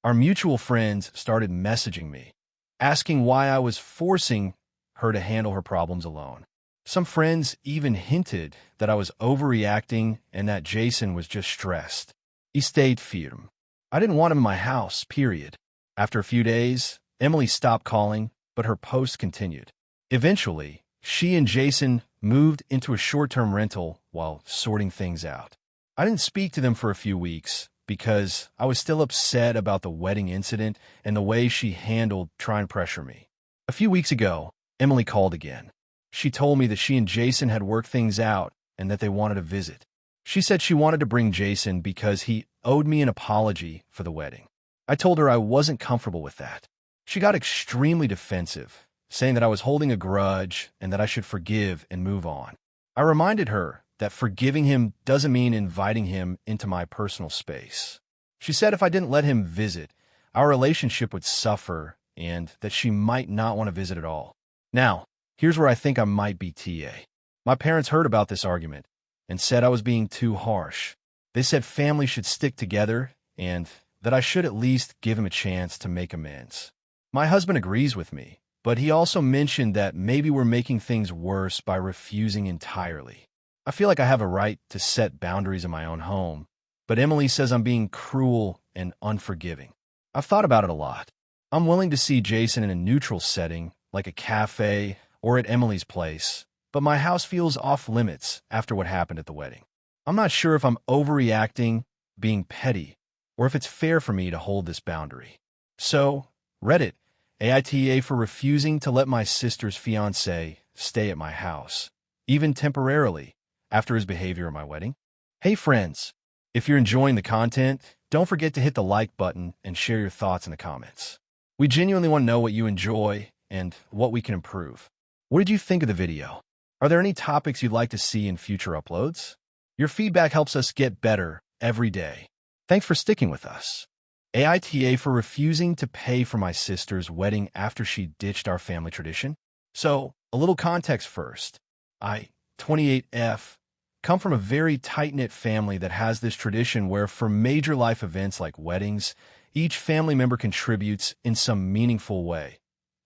Our mutual friends started messaging me, asking why I was forcing her to handle her problems alone. Some friends even hinted that I was overreacting and that Jason was just stressed. He stayed firm. I didn't want him in my house, period. After a few days, Emily stopped calling, but her posts continued. Eventually, she and Jason moved into a short-term rental while sorting things out. I didn't speak to them for a few weeks because I was still upset about the wedding incident and the way she handled trying to pressure me. A few weeks ago, Emily called again. She told me that she and Jason had worked things out and that they wanted a visit. She said she wanted to bring Jason because he owed me an apology for the wedding. I told her I wasn't comfortable with that. She got extremely defensive, saying that I was holding a grudge and that I should forgive and move on. I reminded her that forgiving him doesn't mean inviting him into my personal space. She said if I didn't let him visit, our relationship would suffer and that she might not want to visit at all. Now, here's where I think I might be TA. My parents heard about this argument and said I was being too harsh. They said family should stick together and that I should at least give him a chance to make amends. My husband agrees with me, but he also mentioned that maybe we're making things worse by refusing entirely. I feel like I have a right to set boundaries in my own home, but Emily says I'm being cruel and unforgiving. I've thought about it a lot. I'm willing to see Jason in a neutral setting, like a cafe or at Emily's place, but my house feels off limits after what happened at the wedding. I'm not sure if I'm overreacting, being petty, or if it's fair for me to hold this boundary. So, Reddit, AITA for refusing to let my sister's fiancé stay at my house, even temporarily, after his behavior at my wedding. Hey friends, if you're enjoying the content, don't forget to hit the like button and share your thoughts in the comments. We genuinely want to know what you enjoy and what we can improve. What did you think of the video? Are there any topics you'd like to see in future uploads? Your feedback helps us get better every day. Thanks for sticking with us. AITA for refusing to pay for my sister's wedding after she ditched our family tradition. So, a little context first. I, 28F, come from a very tight-knit family that has this tradition where for major life events like weddings, each family member contributes in some meaningful way.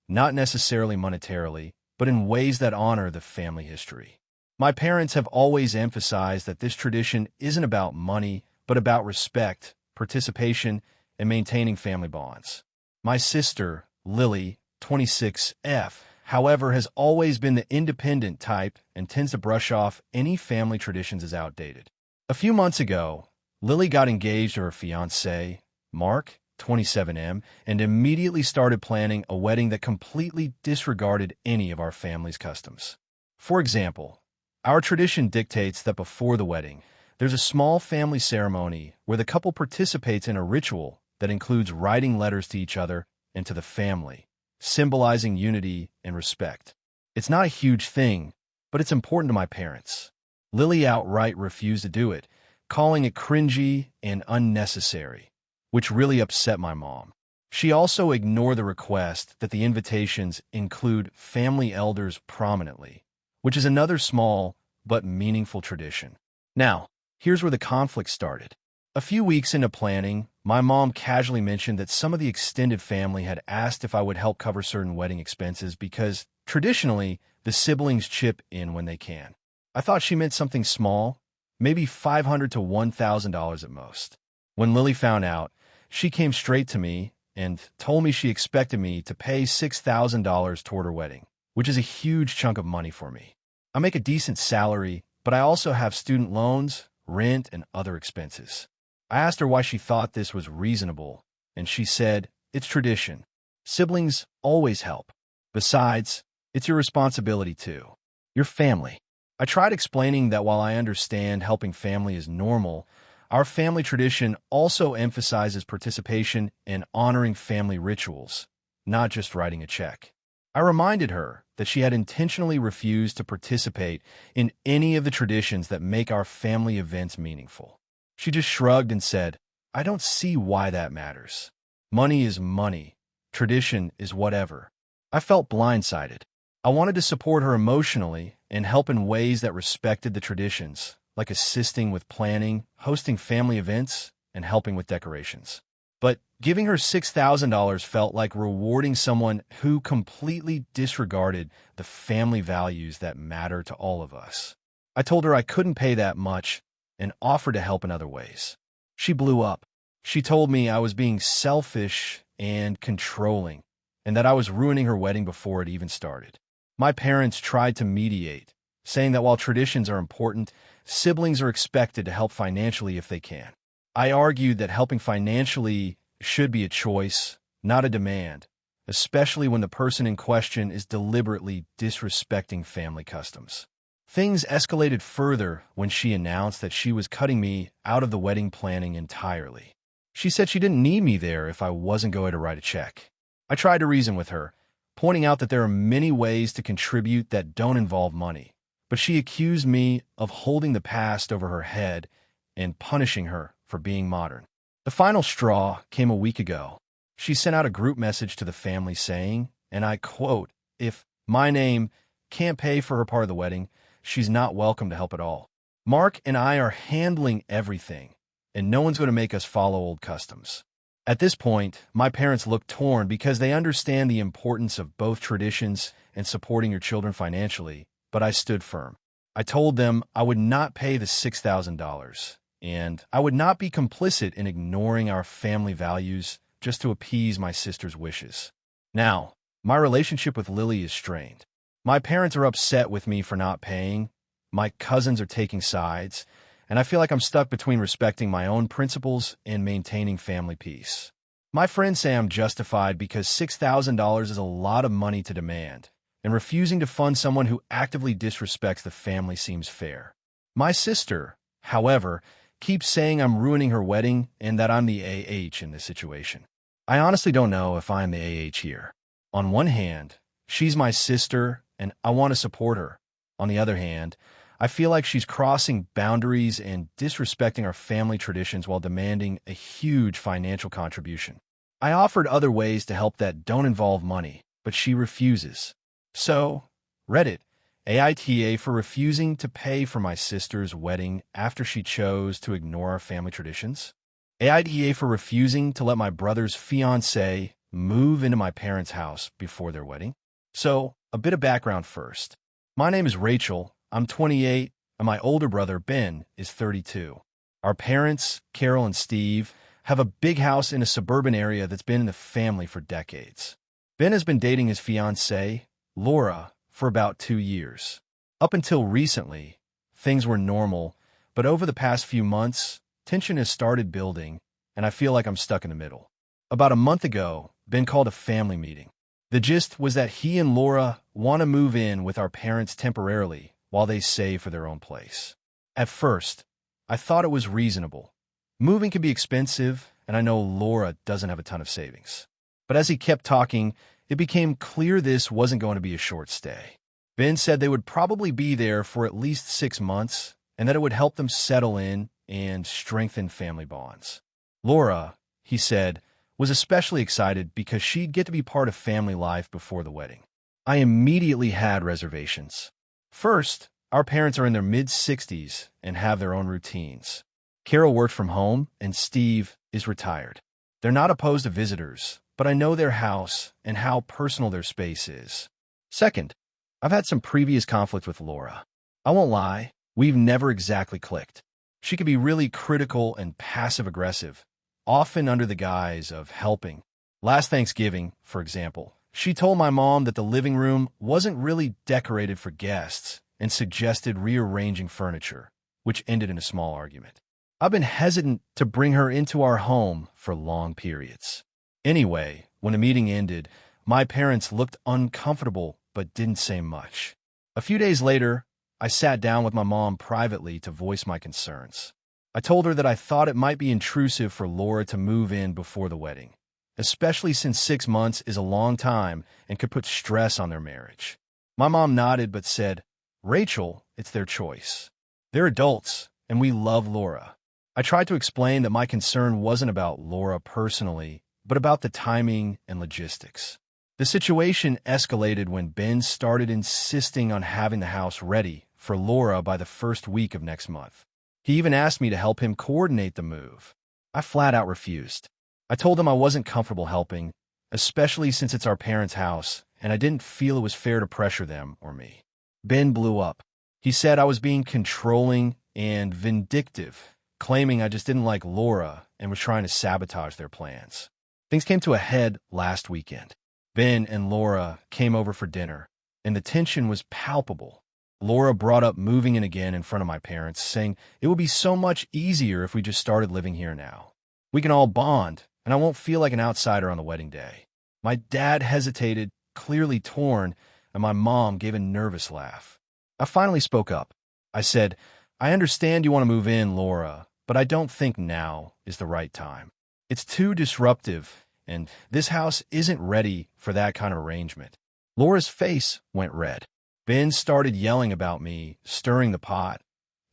Not necessarily monetarily, but in ways that honor the family history. My parents have always emphasized that this tradition isn't about money, but about respect, participation, and maintaining family bonds. My sister, Lily, 26F, however, has always been the independent type and tends to brush off any family traditions as outdated. A few months ago, Lily got engaged to her fiancé, Mark, 27M, and immediately started planning a wedding that completely disregarded any of our family's customs. For example, our tradition dictates that before the wedding, there's a small family ceremony where the couple participates in a ritual that includes writing letters to each other and to the family, symbolizing unity and respect. It's not a huge thing, but it's important to my parents. Lily outright refused to do it, calling it cringy and unnecessary, which really upset my mom. She also ignored the request that the invitations include family elders prominently, which is another small but meaningful tradition. Now, here's where the conflict started. A few weeks into planning, my mom casually mentioned that some of the extended family had asked if I would help cover certain wedding expenses because, traditionally, the siblings chip in when they can. I thought she meant something small, maybe $500 to $1,000 at most. When Lily found out, she came straight to me and told me she expected me to pay $6,000 toward her wedding, which is a huge chunk of money for me. I make a decent salary, but I also have student loans, rent, and other expenses. I asked her why she thought this was reasonable, and she said, "It's tradition. Siblings always help. Besides, it's your responsibility too. Your family." I tried explaining that while I understand helping family is normal, our family tradition also emphasizes participation in honoring family rituals, not just writing a check. I reminded her that she had intentionally refused to participate in any of the traditions that make our family events meaningful. She just shrugged and said, "I don't see why that matters. Money is money. Tradition is whatever." I felt blindsided. I wanted to support her emotionally, and help in ways that respected the traditions, like assisting with planning, hosting family events, and helping with decorations. But giving her $6,000 felt like rewarding someone who completely disregarded the family values that matter to all of us. I told her I couldn't pay that much and offered to help in other ways. She blew up. She told me I was being selfish and controlling, and that I was ruining her wedding before it even started. My parents tried to mediate, saying that while traditions are important, siblings are expected to help financially if they can. I argued that helping financially should be a choice, not a demand, especially when the person in question is deliberately disrespecting family customs. Things escalated further when she announced that she was cutting me out of the wedding planning entirely. She said she didn't need me there if I wasn't going to write a check. I tried to reason with her, pointing out that there are many ways to contribute that don't involve money, but she accused me of holding the past over her head and punishing her for being modern. The final straw came a week ago. She sent out a group message to the family saying, and I quote, "If my name can't pay for her part of the wedding, she's not welcome to help at all. Mark and I are handling everything, and no one's going to make us follow old customs." At this point, my parents look torn because they understand the importance of both traditions and supporting your children financially, but I stood firm. I told them I would not pay the $6,000, and I would not be complicit in ignoring our family values just to appease my sister's wishes. Now, my relationship with Lily is strained. My parents are upset with me for not paying, my cousins are taking sides, and I feel like I'm stuck between respecting my own principles and maintaining family peace. My friends say I'm justified because $6,000 is a lot of money to demand, and refusing to fund someone who actively disrespects the family seems fair. My sister, however, keeps saying I'm ruining her wedding and that I'm the AH in this situation. I honestly don't know if I'm the AH here. On one hand, she's my sister, and I want to support her. On the other hand, I feel like she's crossing boundaries and disrespecting our family traditions while demanding a huge financial contribution. I offered other ways to help that don't involve money, but she refuses. So, Reddit, AITA for refusing to pay for my sister's wedding after she chose to ignore our family traditions. AITA for refusing to let my brother's fiancée move into my parents' house before their wedding. So, a bit of background first. My name is Rachel. I'm 28, and my older brother, Ben, is 32. Our parents, Carol and Steve, have a big house in a suburban area that's been in the family for decades. Ben has been dating his fiancée, Laura, for about 2 years. Up until recently, things were normal, but over the past few months, tension has started building, and I feel like I'm stuck in the middle. About a month ago, Ben called a family meeting. The gist was that he and Laura want to move in with our parents temporarily, while they save for their own place. At first, I thought it was reasonable. Moving can be expensive, and I know Laura doesn't have a ton of savings. But as he kept talking, it became clear this wasn't going to be a short stay. Ben said they would probably be there for at least 6 months, and that it would help them settle in and strengthen family bonds. Laura, he said, was especially excited because she'd get to be part of family life before the wedding. I immediately had reservations. First, our parents are in their mid-60s and have their own routines. Carol worked from home, and Steve is retired. They're not opposed to visitors, but I know their house and how personal their space is. Second, I've had some previous conflict with Laura. I won't lie, we've never exactly clicked. She can be really critical and passive-aggressive, often under the guise of helping. Last Thanksgiving, for example, she told my mom that the living room wasn't really decorated for guests and suggested rearranging furniture, which ended in a small argument. I've been hesitant to bring her into our home for long periods. Anyway, when the meeting ended, my parents looked uncomfortable but didn't say much. A few days later, I sat down with my mom privately to voice my concerns. I told her that I thought it might be intrusive for Laura to move in before the wedding, especially since 6 months is a long time and could put stress on their marriage. My mom nodded but said, "Rachel, it's their choice. They're adults, and we love Laura." I tried to explain that my concern wasn't about Laura personally, but about the timing and logistics. The situation escalated when Ben started insisting on having the house ready for Laura by the first week of next month. He even asked me to help him coordinate the move. I flat out refused. I told him I wasn't comfortable helping, especially since it's our parents' house, and I didn't feel it was fair to pressure them or me. Ben blew up. He said I was being controlling and vindictive, claiming I just didn't like Laura and was trying to sabotage their plans. Things came to a head last weekend. Ben and Laura came over for dinner, and the tension was palpable. Laura brought up moving in again in front of my parents, saying it would be so much easier if we just started living here now. We can all bond, and I won't feel like an outsider on the wedding day. My dad hesitated, clearly torn, and my mom gave a nervous laugh. I finally spoke up. I said, I understand you want to move in, Laura, but I don't think now is the right time. It's too disruptive, and this house isn't ready for that kind of arrangement. Laura's face went red. Ben started yelling about me, stirring the pot,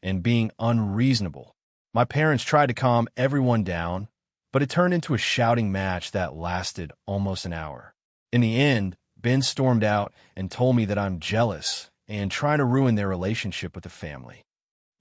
and being unreasonable. My parents tried to calm everyone down, but it turned into a shouting match that lasted almost an hour. In the end, Ben stormed out and told me that I'm jealous and trying to ruin their relationship with the family.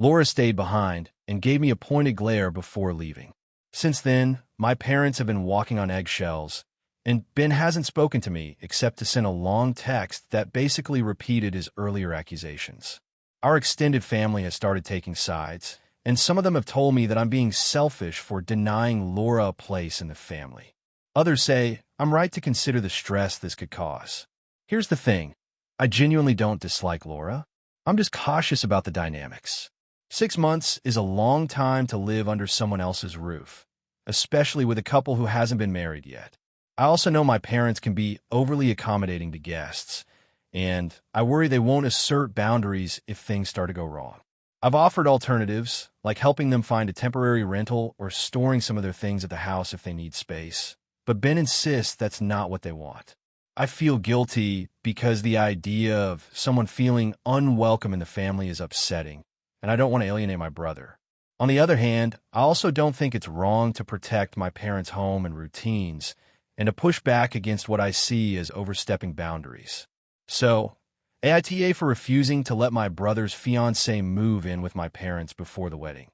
Laura stayed behind and gave me a pointed glare before leaving. Since then, my parents have been walking on eggshells, and Ben hasn't spoken to me except to send a long text that basically repeated his earlier accusations. Our extended family has started taking sides, and some of them have told me that I'm being selfish for denying Laura a place in the family. Others say I'm right to consider the stress this could cause. Here's the thing. I genuinely don't dislike Laura. I'm just cautious about the dynamics. 6 months is a long time to live under someone else's roof, especially with a couple who hasn't been married yet. I also know my parents can be overly accommodating to guests, and I worry they won't assert boundaries if things start to go wrong. I've offered alternatives, like helping them find a temporary rental or storing some of their things at the house if they need space, but Ben insists that's not what they want. I feel guilty because the idea of someone feeling unwelcome in the family is upsetting, and I don't want to alienate my brother. On the other hand, I also don't think it's wrong to protect my parents' home and routines and to push back against what I see as overstepping boundaries. So, AITA for refusing to let my brother's fiancé move in with my parents before the wedding,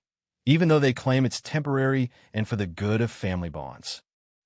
even though they claim it's temporary and for the good of family bonds.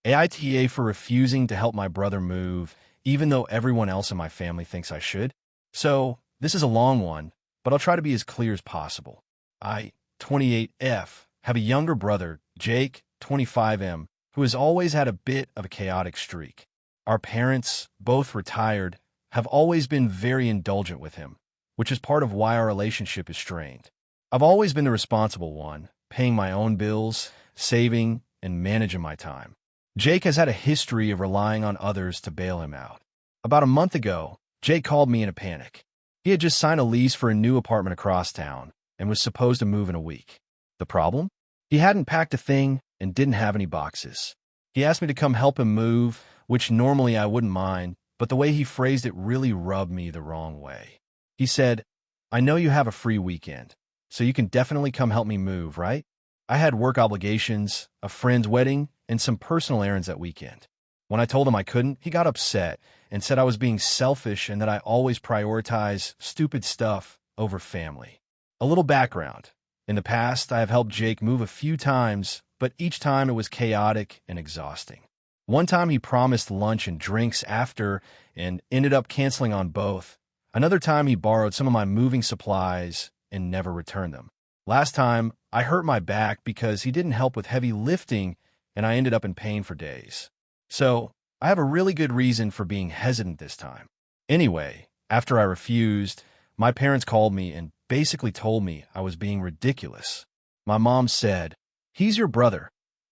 AITA for refusing to help my brother move, even though everyone else in my family thinks I should. So, this is a long one, but I'll try to be as clear as possible. I, 28F, have a younger brother, Jake, 25M, who has always had a bit of a chaotic streak. Our parents, both retired, have always been very indulgent with him, which is part of why our relationship is strained. I've always been the responsible one, paying my own bills, saving, and managing my time. Jake has had a history of relying on others to bail him out. About a month ago, Jake called me in a panic. He had just signed a lease for a new apartment across town and was supposed to move in a week. The problem? He hadn't packed a thing and didn't have any boxes. He asked me to come help him move, which normally I wouldn't mind, but the way he phrased it really rubbed me the wrong way. He said, I know you have a free weekend, so you can definitely come help me move, right? I had work obligations, a friend's wedding, and some personal errands that weekend. When I told him I couldn't, he got upset and said I was being selfish and that I always prioritize stupid stuff over family. A little background. In the past, I have helped Jake move a few times, but each time it was chaotic and exhausting. One time he promised lunch and drinks after and ended up canceling on both. Another time he borrowed some of my moving supplies and never returned them. Last time, I hurt my back because he didn't help with heavy lifting and I ended up in pain for days. So, I have a really good reason for being hesitant this time. Anyway, after I refused, my parents called me and basically told me I was being ridiculous. My mom said, he's your brother.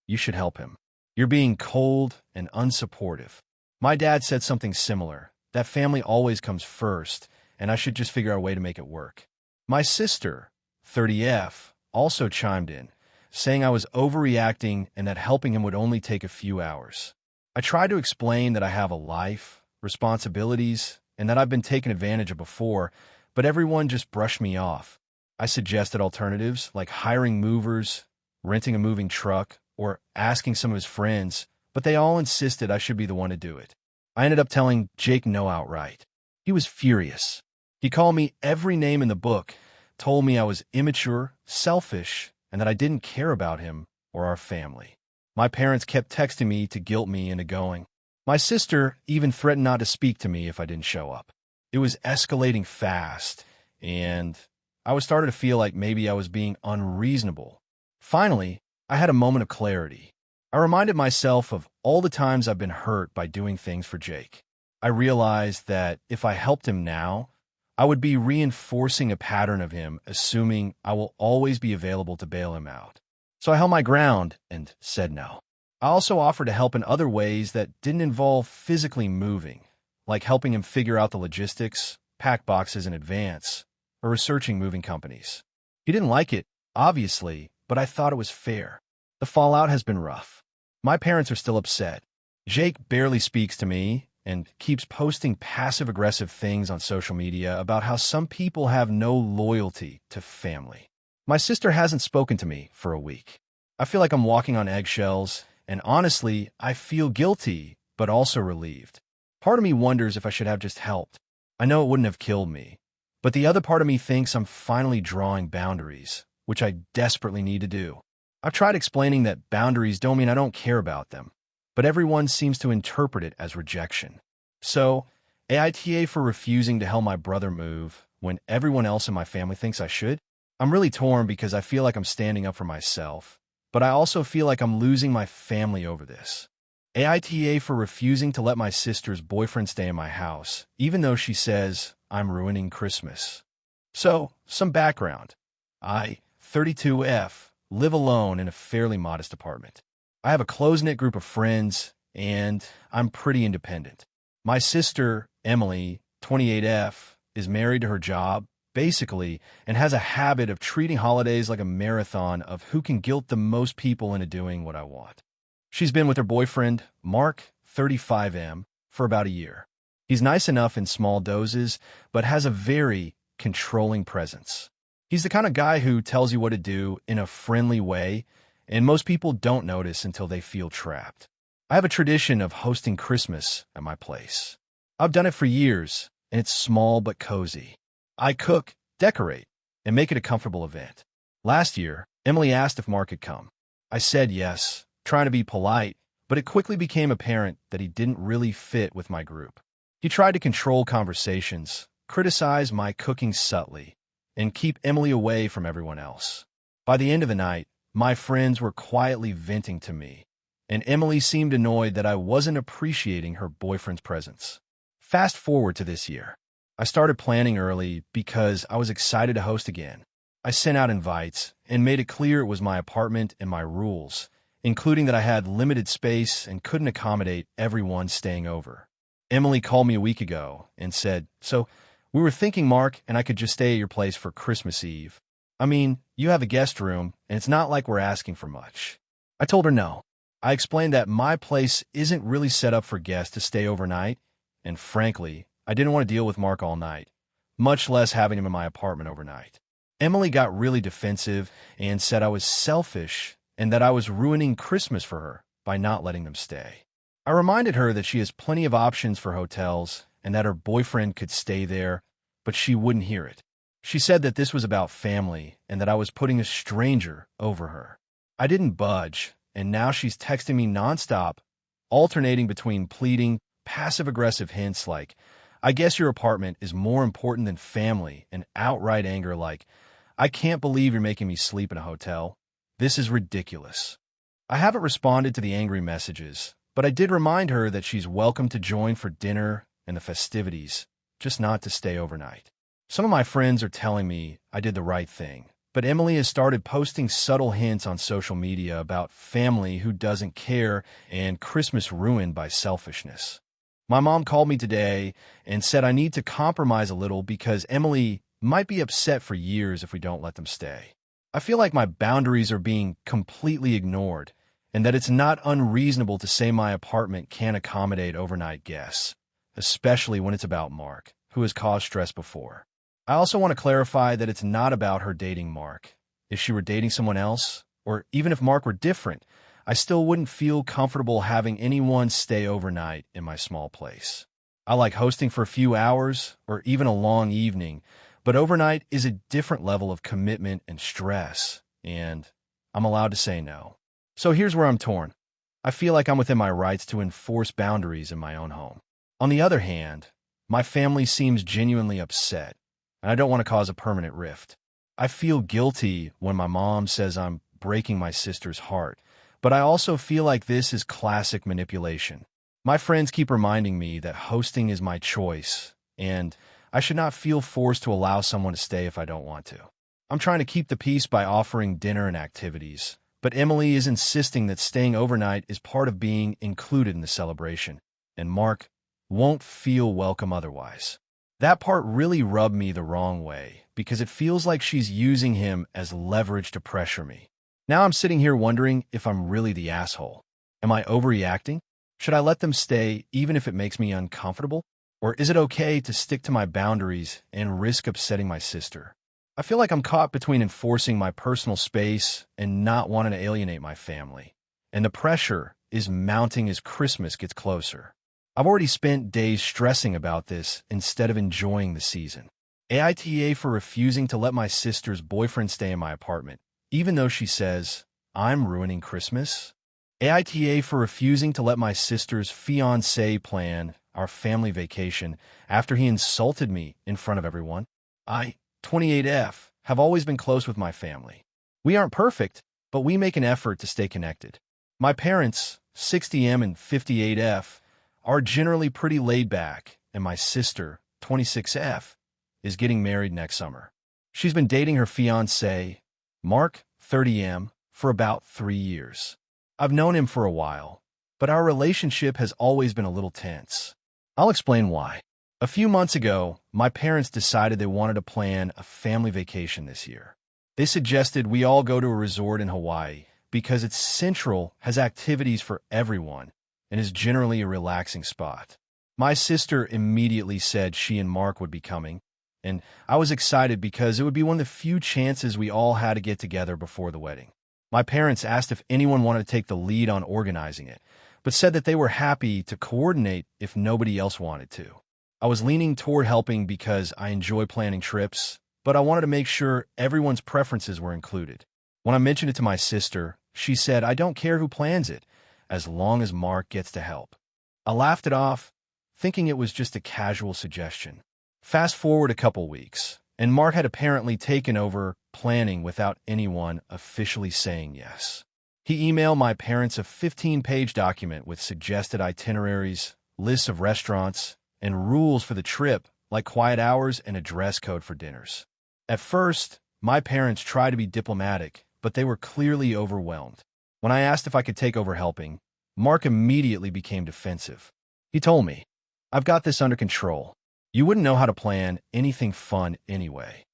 You should help him. You're being cold and unsupportive. My dad said something similar, that family always comes first, and I should just figure out a way to make it work. My sister, 30F, also chimed in, saying I was overreacting and that helping him would only take a few hours. I tried to explain that I have a life, responsibilities, and that I've been taken advantage of before, but everyone just brushed me off. I suggested alternatives like hiring movers, renting a moving truck, or asking some of his friends, but they all insisted I should be the one to do it. I ended up telling Jake no outright. He was furious. He called me every name in the book, told me I was immature, selfish, and that I didn't care about him or our family. My parents kept texting me to guilt me into going. My sister even threatened not to speak to me if I didn't show up. It was escalating fast, and I was starting to feel like maybe I was being unreasonable. Finally, I had a moment of clarity. I reminded myself of all the times I've been hurt by doing things for Jake. I realized that if I helped him now, I would be reinforcing a pattern of him assuming I will always be available to bail him out. So I held my ground and said no. I also offered to help in other ways that didn't involve physically moving, like helping him figure out the logistics, pack boxes in advance, or researching moving companies. He didn't like it, obviously, but I thought it was fair. The fallout has been rough. My parents are still upset. Jake barely speaks to me and keeps posting passive-aggressive things on social media about how some people have no loyalty to family. My sister hasn't spoken to me for a week. I feel like I'm walking on eggshells, and honestly, I feel guilty, but also relieved. Part of me wonders if I should have just helped. I know it wouldn't have killed me, but the other part of me thinks I'm finally drawing boundaries, which I desperately need to do. I've tried explaining that boundaries don't mean I don't care about them, but everyone seems to interpret it as rejection. So, AITA for refusing to help my brother move when everyone else in my family thinks I should? I'm really torn because I feel like I'm standing up for myself, but I also feel like I'm losing my family over this. AITA for refusing to let my sister's boyfriend stay in my house, even though she says I'm ruining Christmas. So, some background. I, 32F, live alone in a fairly modest apartment. I have a close-knit group of friends, and I'm pretty independent. My sister, Emily, 28F, is married to her job, basically, and has a habit of treating holidays like a marathon of who can guilt the most people into doing what I want. She's been with her boyfriend, Mark, 35M, for about a year. He's nice enough in small doses, but has a very controlling presence. He's the kind of guy who tells you what to do in a friendly way, and most people don't notice until they feel trapped. I have a tradition of hosting Christmas at my place. I've done it for years, and it's small but cozy. I cook, decorate, and make it a comfortable event. Last year, Emily asked if Mark could come. I said yes, trying to be polite, but it quickly became apparent that he didn't really fit with my group. He tried to control conversations, criticize my cooking subtly, and keep Emily away from everyone else. By the end of the night, my friends were quietly venting to me, and Emily seemed annoyed that I wasn't appreciating her boyfriend's presence. Fast forward to this year. I started planning early because I was excited to host again. I sent out invites and made it clear it was my apartment and my rules, including that I had limited space and couldn't accommodate everyone staying over. Emily called me a week ago and said, "So, we were thinking, Mark, and I could just stay at your place for Christmas Eve. I mean, you have a guest room, and it's not like we're asking for much." I told her no. I explained that my place isn't really set up for guests to stay overnight, and frankly, I didn't want to deal with Mark all night, much less having him in my apartment overnight. Emily got really defensive and said I was selfish and that I was ruining Christmas for her by not letting them stay. I reminded her that she has plenty of options for hotels and that her boyfriend could stay there, but she wouldn't hear it. She said that this was about family and that I was putting a stranger over her. I didn't budge, and now she's texting me nonstop, alternating between pleading, passive-aggressive hints like, "I guess your apartment is more important than family," and outright anger like, "I can't believe you're making me sleep in a hotel. This is ridiculous." I haven't responded to the angry messages, but I did remind her that she's welcome to join for dinner and the festivities, just not to stay overnight. Some of my friends are telling me I did the right thing, but Emily has started posting subtle hints on social media about family who doesn't care and Christmas ruined by selfishness. My mom called me today and said I need to compromise a little because Emily might be upset for years if we don't let them stay. I feel like my boundaries are being completely ignored and that it's not unreasonable to say my apartment can't accommodate overnight guests, especially when it's about Mark, who has caused stress before. I also want to clarify that it's not about her dating Mark. If she were dating someone else, or even if Mark were different, I still wouldn't feel comfortable having anyone stay overnight in my small place. I like hosting for a few hours or even a long evening, but overnight is a different level of commitment and stress, and I'm allowed to say no. So here's where I'm torn. I feel like I'm within my rights to enforce boundaries in my own home. On the other hand, my family seems genuinely upset, and I don't want to cause a permanent rift. I feel guilty when my mom says I'm breaking my sister's heart, but I also feel like this is classic manipulation. My friends keep reminding me that hosting is my choice, and I should not feel forced to allow someone to stay if I don't want to. I'm trying to keep the peace by offering dinner and activities, but Emily is insisting that staying overnight is part of being included in the celebration, and Mark won't feel welcome otherwise. That part really rubbed me the wrong way, because it feels like she's using him as leverage to pressure me. Now I'm sitting here wondering if I'm really the asshole. Am I overreacting? Should I let them stay even if it makes me uncomfortable? Or is it okay to stick to my boundaries and risk upsetting my sister? I feel like I'm caught between enforcing my personal space and not wanting to alienate my family. And the pressure is mounting as Christmas gets closer. I've already spent days stressing about this instead of enjoying the season. AITA for refusing to let my sister's boyfriend stay in my apartment, even though she says I'm ruining Christmas. AITA for refusing to let my sister's fiancé plan our family vacation after he insulted me in front of everyone. I, 28F, have always been close with my family. We aren't perfect, but we make an effort to stay connected. My parents, 60M and 58F, are generally pretty laid back, and my sister, 26F, is getting married next summer. She's been dating her fiancé, Mark, 30M, for about 3 years. I've known him for a while, but our relationship has always been a little tense. I'll explain why. A few months ago, my parents decided they wanted to plan a family vacation this year. They suggested we all go to a resort in Hawaii because it's central, has activities for everyone, and is generally a relaxing spot. My sister immediately said she and Mark would be coming, and I was excited because it would be one of the few chances we all had to get together before the wedding. My parents asked if anyone wanted to take the lead on organizing it, but said that they were happy to coordinate if nobody else wanted to. I was leaning toward helping because I enjoy planning trips, but I wanted to make sure everyone's preferences were included. When I mentioned it to my sister, she said, "I don't care who plans it, as long as Mark gets to help." I laughed it off, thinking it was just a casual suggestion. Fast forward a couple weeks, and Mark had apparently taken over planning without anyone officially saying yes. He emailed my parents a 15-page document with suggested itineraries, lists of restaurants, and rules for the trip, like quiet hours and a dress code for dinners. At first, my parents tried to be diplomatic, but they were clearly overwhelmed. When I asked if I could take over helping, Mark immediately became defensive. He told me, "I've got this under control. You wouldn't know how to plan anything fun anyway."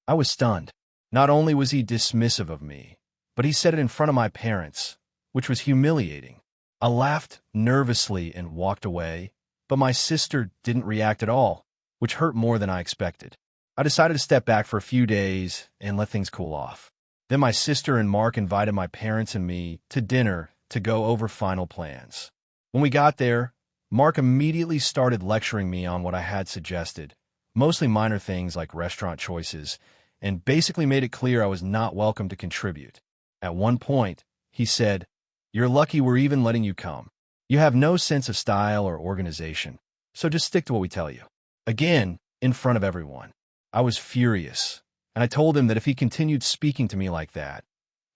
I was stunned. Not only was he dismissive of me, but he said it in front of my parents, which was humiliating. I laughed nervously and walked away, but my sister didn't react at all, which hurt more than I expected. I decided to step back for a few days and let things cool off. Then my sister and Mark invited my parents and me to dinner to go over final plans. When we got there, Mark immediately started lecturing me on what I had suggested, mostly minor things like restaurant choices, and basically made it clear I was not welcome to contribute. At one point, he said, "You're lucky we're even letting you come. You have no sense of style or organization, so just stick to what we tell you." Again, in front of everyone. I was furious, and I told him that if he continued speaking to me like that,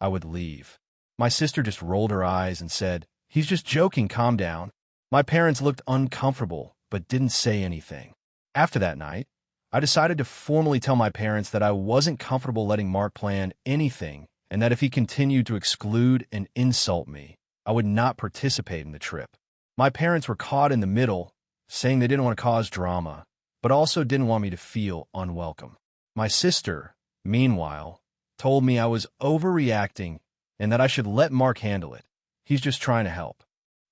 I would leave. My sister just rolled her eyes and said, "He's just joking, calm down." My parents looked uncomfortable, but didn't say anything. After that night, I decided to formally tell my parents that I wasn't comfortable letting Mark plan anything, and that if he continued to exclude and insult me, I would not participate in the trip. My parents were caught in the middle, saying they didn't want to cause drama, but also didn't want me to feel unwelcome. My sister, meanwhile, told me I was overreacting and that I should let Mark handle it. He's just trying to help.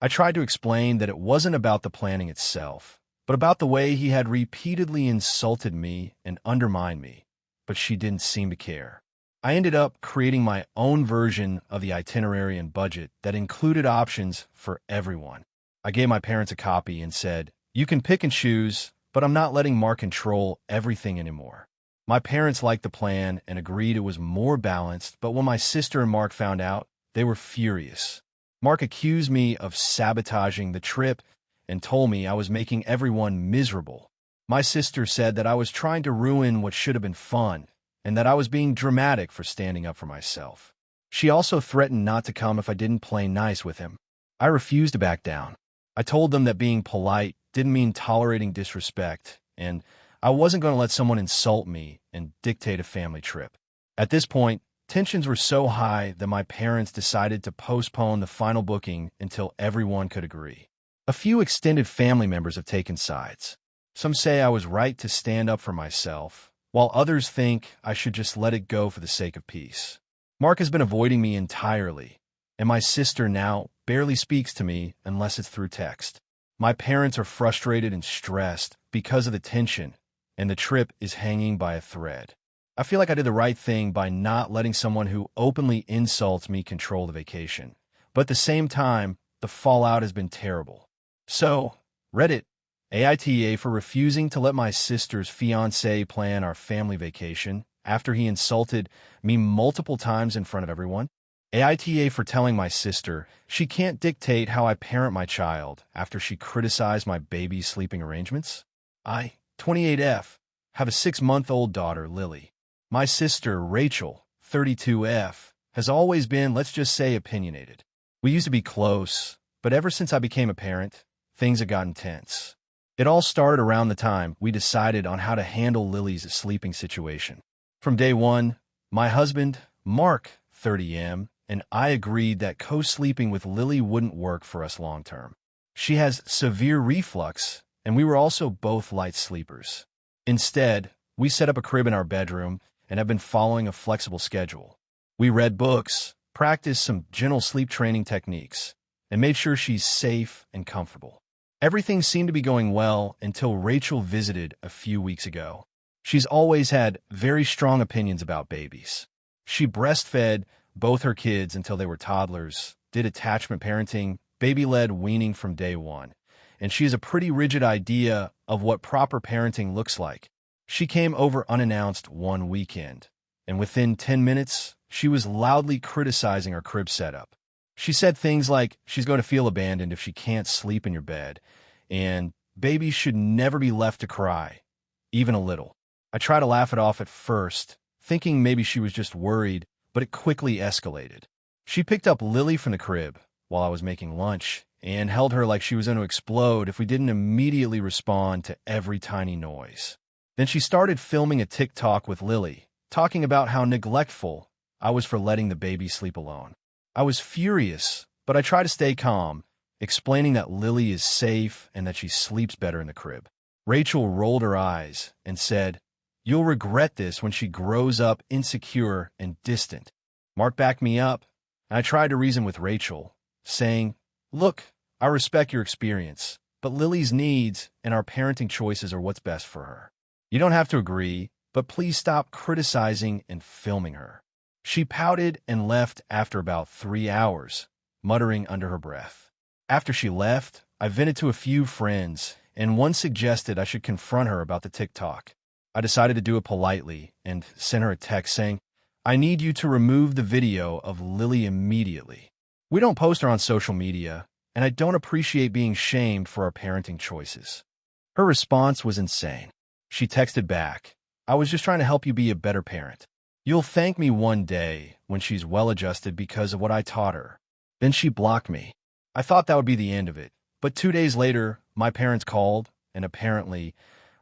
I tried to explain that it wasn't about the planning itself, but about the way he had repeatedly insulted me and undermined me, but she didn't seem to care. I ended up creating my own version of the itinerary and budget that included options for everyone. I gave my parents a copy and said, "You can pick and choose, but I'm not letting Mark control everything anymore." My parents liked the plan and agreed it was more balanced, but when my sister and Mark found out, they were furious. Mark accused me of sabotaging the trip and told me I was making everyone miserable. My sister said that I was trying to ruin what should have been fun, and that I was being dramatic for standing up for myself. She also threatened not to come if I didn't play nice with him. I refused to back down. I told them that being polite didn't mean tolerating disrespect, and I wasn't going to let someone insult me and dictate a family trip. At this point, tensions were so high that my parents decided to postpone the final booking until everyone could agree. A few extended family members have taken sides. Some say I was right to stand up for myself, while others think I should just let it go for the sake of peace. Mark has been avoiding me entirely, and my sister now barely speaks to me unless it's through text. My parents are frustrated and stressed because of the tension, and the trip is hanging by a thread. I feel like I did the right thing by not letting someone who openly insults me control the vacation, but at the same time, the fallout has been terrible. So, Reddit, AITA for refusing to let my sister's fiancé plan our family vacation after he insulted me multiple times in front of everyone. AITA for telling my sister she can't dictate how I parent my child after she criticized my baby's sleeping arrangements. I, 28F, have a 6-month-old daughter, Lily. My sister, Rachel, 32F, has always been, let's just say, opinionated. We used to be close, but ever since I became a parent, things have gotten tense. It all started around the time we decided on how to handle Lily's sleeping situation. From day one, my husband, Mark, 30M, and I agreed that co-sleeping with Lily wouldn't work for us long-term. She has severe reflux, and we were also both light sleepers. Instead, we set up a crib in our bedroom and have been following a flexible schedule. We read books, practiced some gentle sleep training techniques, and made sure she's safe and comfortable. Everything seemed to be going well until Rachel visited a few weeks ago. She's always had very strong opinions about babies. She breastfed both her kids until they were toddlers, did attachment parenting, baby-led weaning from day one, and she has a pretty rigid idea of what proper parenting looks like. She came over unannounced one weekend, and within 10 minutes, she was loudly criticizing our crib setup. She said things like she's going to feel abandoned if she can't sleep in your bed, and babies should never be left to cry, even a little. I tried to laugh it off at first, thinking maybe she was just worried, but it quickly escalated. She picked up Lily from the crib while I was making lunch and held her like she was going to explode if we didn't immediately respond to every tiny noise. Then she started filming a TikTok with Lily, talking about how neglectful I was for letting the baby sleep alone. I was furious, but I tried to stay calm, explaining that Lily is safe and that she sleeps better in the crib. Rachel rolled her eyes and said, "You'll regret this when she grows up insecure and distant." Mark backed me up, and I tried to reason with Rachel, saying, "Look, I respect your experience, but Lily's needs and our parenting choices are what's best for her. You don't have to agree, but please stop criticizing and filming her." She pouted and left after about 3 hours, muttering under her breath. After she left, I vented to a few friends, and one suggested I should confront her about the TikTok. I decided to do it politely and sent her a text saying, "I need you to remove the video of Lily immediately. We don't post her on social media, and I don't appreciate being shamed for our parenting choices." Her response was insane. She texted back, "I was just trying to help you be a better parent. You'll thank me one day when she's well-adjusted because of what I taught her." Then she blocked me. I thought that would be the end of it, but 2 days later, my parents called, and apparently,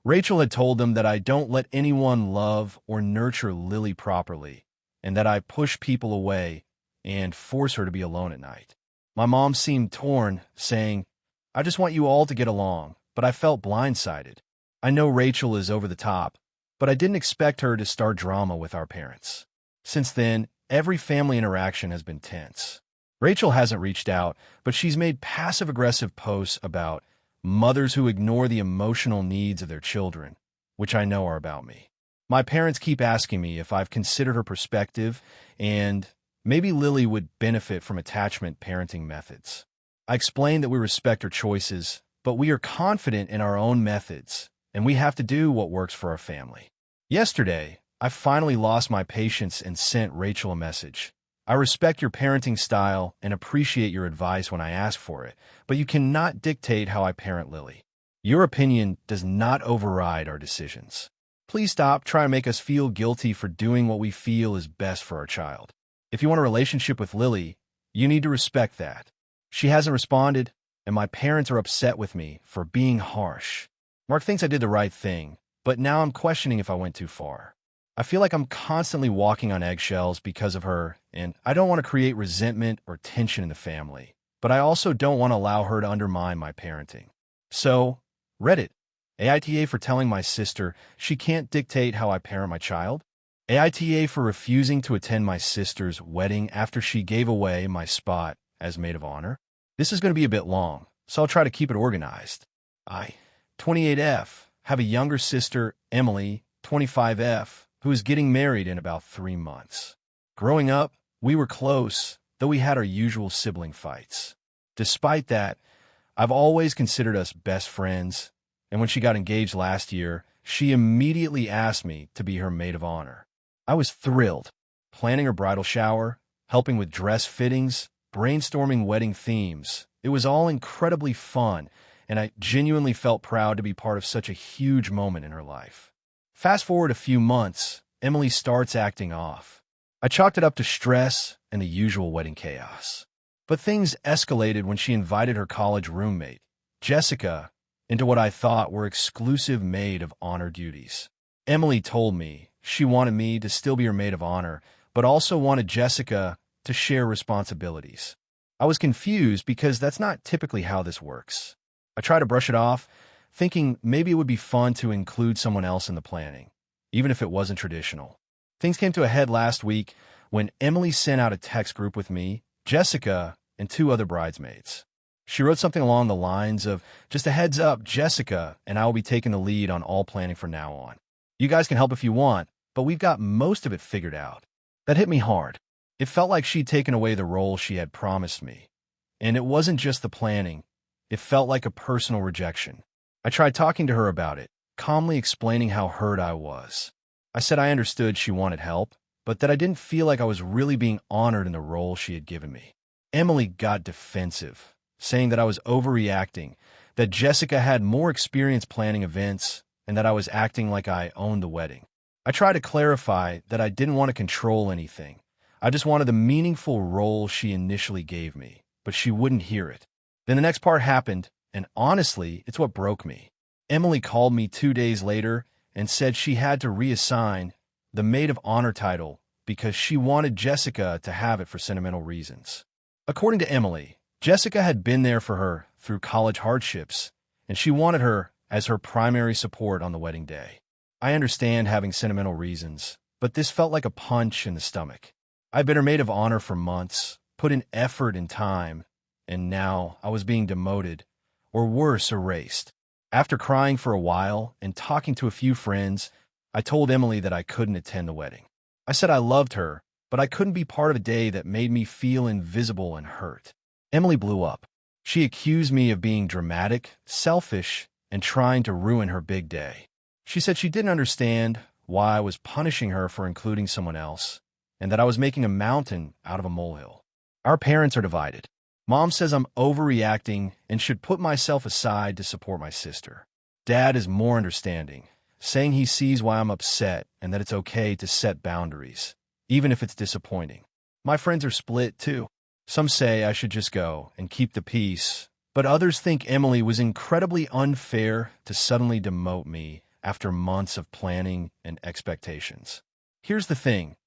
Rachel had told them that I don't let anyone love or nurture Lily properly, and that I push people away and force her to be alone at night. My mom seemed torn, saying, "I just want you all to get along," but I felt blindsided. I know Rachel is over the top, but I didn't expect her to start drama with our parents. Since then, every family interaction has been tense. Rachel hasn't reached out, but she's made passive-aggressive posts about mothers who ignore the emotional needs of their children, which I know are about me. My parents keep asking me if I've considered her perspective and maybe Lily would benefit from attachment parenting methods. I explain that we respect her choices, but we are confident in our own methods, and we have to do what works for our family. Yesterday, I finally lost my patience and sent Rachel a message. I respect your parenting style and appreciate your advice when I ask for it, but you cannot dictate how I parent Lily. Your opinion does not override our decisions. Please stop trying to make us feel guilty for doing what we feel is best for our child. If you want a relationship with Lily, you need to respect that. She hasn't responded, and my parents are upset with me for being harsh. Mark thinks I did the right thing, but now I'm questioning if I went too far. I feel like I'm constantly walking on eggshells because of her, and I don't want to create resentment or tension in the family, but I also don't want to allow her to undermine my parenting. So, Reddit, AITA for telling my sister she can't dictate how I parent my child, AITA for refusing to attend my sister's wedding after she gave away my spot as maid of honor. This is going to be a bit long, so I'll try to keep it organized. I, 28F, have a younger sister, Emily, 25F, who is getting married in about 3 months. Growing up, we were close, though we had our usual sibling fights. Despite that, I've always considered us best friends, and when she got engaged last year, she immediately asked me to be her maid of honor. I was thrilled, planning her bridal shower, helping with dress fittings, brainstorming wedding themes. It was all incredibly fun, and I genuinely felt proud to be part of such a huge moment in her life. Fast forward a few months, Emily starts acting off. I chalked it up to stress and the usual wedding chaos. But things escalated when she invited her college roommate, Jessica, into what I thought were exclusive maid of honor duties. Emily told me she wanted me to still be her maid of honor, but also wanted Jessica to share responsibilities. I was confused because that's not typically how this works. I tried to brush it off, thinking maybe it would be fun to include someone else in the planning, even if it wasn't traditional. Things came to a head last week when Emily sent out a text group with me, Jessica, and 2 other bridesmaids. She wrote something along the lines of, "Just a heads up, Jessica and I will be taking the lead on all planning from now on. You guys can help if you want, but we've got most of it figured out." That hit me hard. It felt like she'd taken away the role she had promised me. And it wasn't just the planning. It felt like a personal rejection. I tried talking to her about it, calmly explaining how hurt I was. I said I understood she wanted help, but that I didn't feel like I was really being honored in the role she had given me. Emily got defensive, saying that I was overreacting, that Jessica had more experience planning events, and that I was acting like I owned the wedding. I tried to clarify that I didn't want to control anything. I just wanted the meaningful role she initially gave me, but she wouldn't hear it. Then the next part happened, and honestly, it's what broke me. Emily called me 2 days later and said she had to reassign the maid of honor title because she wanted Jessica to have it for sentimental reasons. According to Emily, Jessica had been there for her through college hardships, and she wanted her as her primary support on the wedding day. I understand having sentimental reasons, but this felt like a punch in the stomach. I'd been her maid of honor for months, put in effort and time, and now I was being demoted, or worse, erased. After crying for a while and talking to a few friends, I told Emily that I couldn't attend the wedding. I said I loved her, but I couldn't be part of a day that made me feel invisible and hurt. Emily blew up. She accused me of being dramatic, selfish, and trying to ruin her big day. She said she didn't understand why I was punishing her for including someone else, and that I was making a mountain out of a molehill. Our parents are divided. Mom says I'm overreacting and should put myself aside to support my sister. Dad is more understanding, saying he sees why I'm upset and that it's okay to set boundaries, even if it's disappointing. My friends are split, too. Some say I should just go and keep the peace, but others think Emily was incredibly unfair to suddenly demote me after months of planning and expectations. Here's the thing.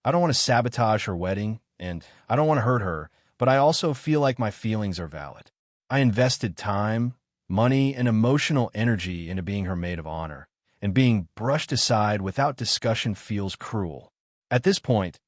I don't want to sabotage her wedding, and I don't want to hurt her, but I also feel like my feelings are valid. I invested time, money, and emotional energy into being her maid of honor, and being brushed aside without discussion feels cruel. At this point,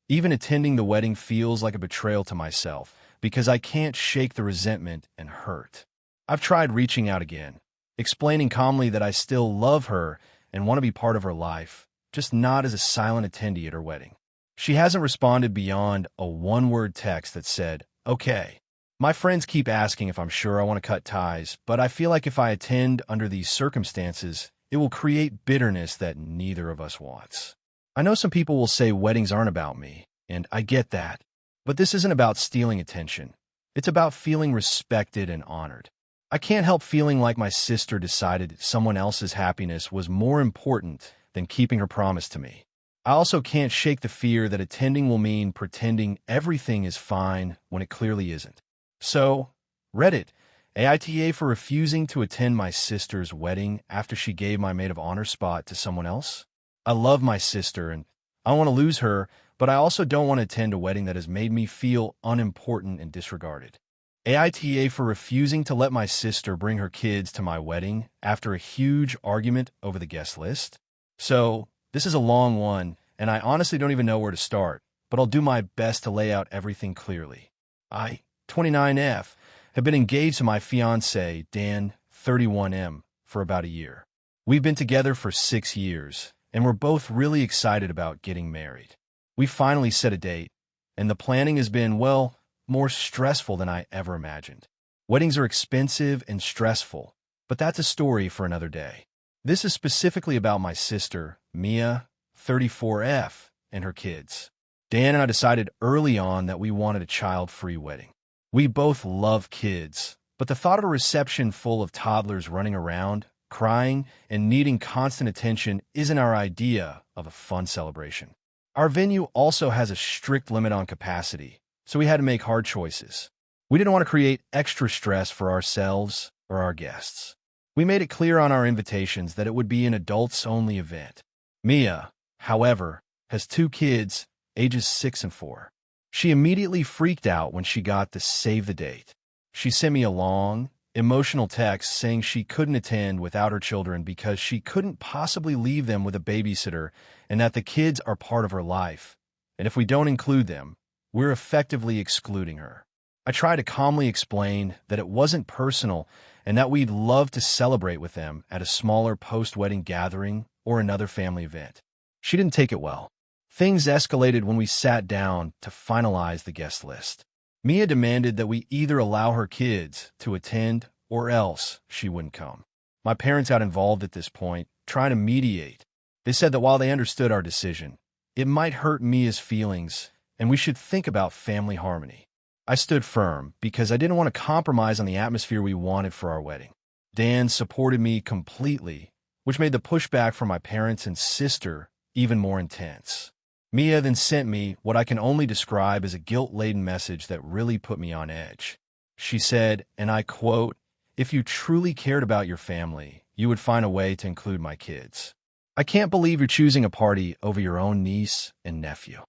even attending the wedding feels like a betrayal to myself because I can't shake the resentment and hurt. I've tried reaching out again, explaining calmly that I still love her and want to be part of her life, just not as a silent attendee at her wedding. She hasn't responded beyond a one-word text that said, "Okay. My friends keep asking if I'm sure I want to cut ties, but I feel like if I attend under these circumstances, it will create bitterness that neither of us wants." I know some people will say weddings aren't about me, and I get that. But this isn't about stealing attention. It's about feeling respected and honored. I can't help feeling like my sister decided someone else's happiness was more important than keeping her promise to me. I also can't shake the fear that attending will mean pretending everything is fine when it clearly isn't. So, Reddit, AITA for refusing to attend my sister's wedding after she gave my maid of honor spot to someone else. I love my sister and I don't want to lose her, but I also don't want to attend a wedding that has made me feel unimportant and disregarded. AITA for refusing to let my sister bring her kids to my wedding after a huge argument over the guest list. So, this is a long one, and I honestly don't even know where to start, but I'll do my best to lay out everything clearly. I, 29F, have been engaged to my fiancé, Dan, 31M, for about a year. We've been together for 6 years, and we're both really excited about getting married. We finally set a date, and the planning has been, well, more stressful than I ever imagined. Weddings are expensive and stressful, but that's a story for another day. This is specifically about my sister, Mia, 34F, and her kids. Dan and I decided early on that we wanted a child-free wedding. We both love kids, but the thought of a reception full of toddlers running around, crying, and needing constant attention isn't our idea of a fun celebration. Our venue also has a strict limit on capacity, so we had to make hard choices. We didn't want to create extra stress for ourselves or our guests. We made it clear on our invitations that it would be an adults-only event. Mia, however, has 2 kids, ages 6 and 4. She immediately freaked out when she got the save the date. She sent me a long, emotional text saying she couldn't attend without her children because she couldn't possibly leave them with a babysitter and that the kids are part of her life. And if we don't include them, we're effectively excluding her. I tried to calmly explain that it wasn't personal and that we'd love to celebrate with them at a smaller post-wedding gathering or another family event. She didn't take it well. Things escalated when we sat down to finalize the guest list. Mia demanded that we either allow her kids to attend or else she wouldn't come. My parents got involved at this point, trying to mediate. They said that while they understood our decision, it might hurt Mia's feelings and we should think about family harmony. I stood firm because I didn't want to compromise on the atmosphere we wanted for our wedding. Dan supported me completely, which made the pushback from my parents and sister even more intense. Mia then sent me what I can only describe as a guilt-laden message that really put me on edge. She said, and I quote, "If you truly cared about your family, you would find a way to include my kids. I can't believe you're choosing a party over your own niece and nephew."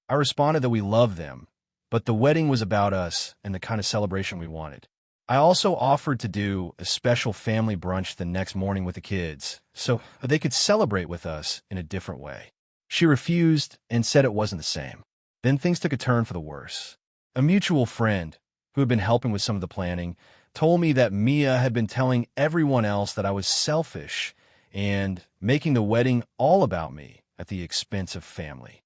I responded that we love them, but the wedding was about us and the kind of celebration we wanted. I also offered to do a special family brunch the next morning with the kids, so they could celebrate with us in a different way. She refused and said it wasn't the same. Then things took a turn for the worse. A mutual friend, who had been helping with some of the planning, told me that Mia had been telling everyone else that I was selfish and making the wedding all about me at the expense of family.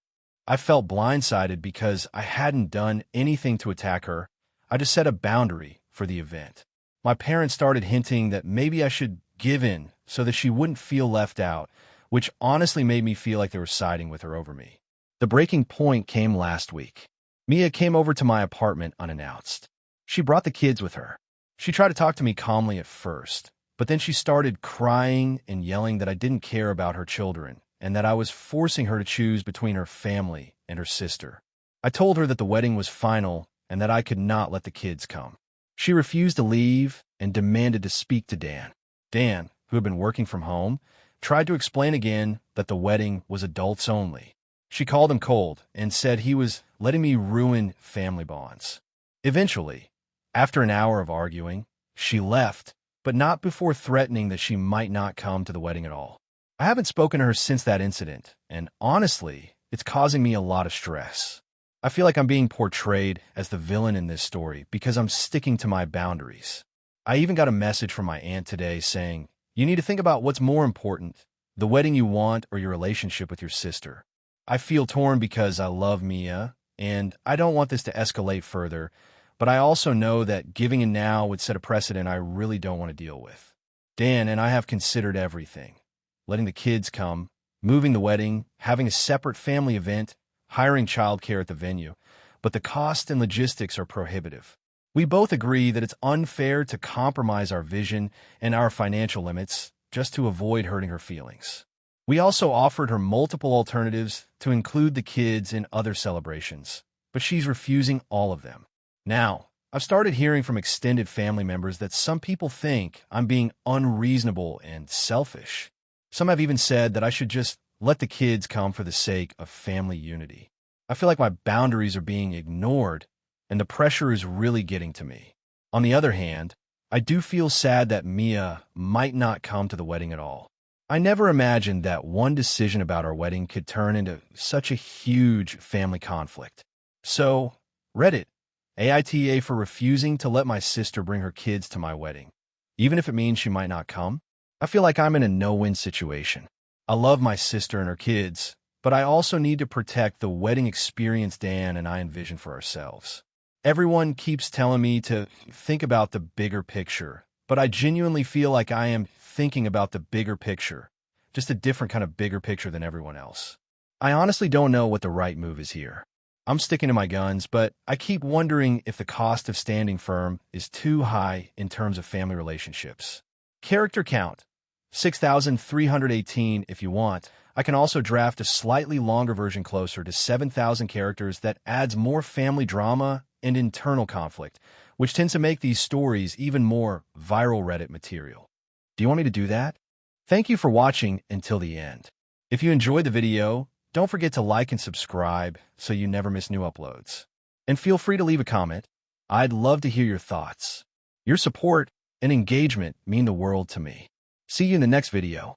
I felt blindsided because I hadn't done anything to attack her. I just set a boundary for the event. My parents started hinting that maybe I should give in so that she wouldn't feel left out, which honestly made me feel like they were siding with her over me. The breaking point came last week. Mia came over to my apartment unannounced. She brought the kids with her. She tried to talk to me calmly at first, but then she started crying and yelling that I didn't care about her children and that I was forcing her to choose between her family and her sister. I told her that the wedding was final and that I could not let the kids come. She refused to leave and demanded to speak to Dan. Dan, who had been working from home, tried to explain again that the wedding was adults only. She called him cold and said he was letting me ruin family bonds. Eventually, after an hour of arguing, she left, but not before threatening that she might not come to the wedding at all. I haven't spoken to her since that incident, and honestly, it's causing me a lot of stress. I feel like I'm being portrayed as the villain in this story because I'm sticking to my boundaries. I even got a message from my aunt today saying, "You need to think about what's more important, The wedding you want or your relationship with your sister? I feel torn because I love Mia, and I don't want this to escalate further, but I also know that giving in now would set a precedent I really don't want to deal with. Dan and I have considered everything. Letting the kids come, moving the wedding, having a separate family event, hiring childcare at the venue, but the cost and logistics are prohibitive. We both agree that it's unfair to compromise our vision and our financial limits just to avoid hurting her feelings. We also offered her multiple alternatives to include the kids in other celebrations, but she's refusing all of them. Now, I've started hearing from extended family members that some people think I'm being unreasonable and selfish. Some have even said that I should just let the kids come for the sake of family unity. I feel like my boundaries are being ignored, and the pressure is really getting to me. On the other hand, I do feel sad that Mia might not come to the wedding at all. I never imagined that one decision about our wedding could turn into such a huge family conflict. So, Reddit, AITA for refusing to let my sister bring her kids to my wedding, even if it means she might not come. I feel like I'm in a no-win situation. I love my sister and her kids, but I also need to protect the wedding experience Dan and I envision for ourselves. Everyone keeps telling me to think about the bigger picture, but I genuinely feel like I am thinking about the bigger picture, just a different kind of bigger picture than everyone else. I honestly don't know what the right move is here. I'm sticking to my guns, but I keep wondering if the cost of standing firm is too high in terms of family relationships. Character count, 6,318 if you want. I can also draft a slightly longer version closer to 7,000 characters that adds more family drama and internal conflict, which tends to make these stories even more viral Reddit material. Do you want me to do that? Thank you for watching until the end. If you enjoyed the video, don't forget to like and subscribe so you never miss new uploads. And feel free to leave a comment. I'd love to hear your thoughts. Your support and engagement mean the world to me. See you in the next video.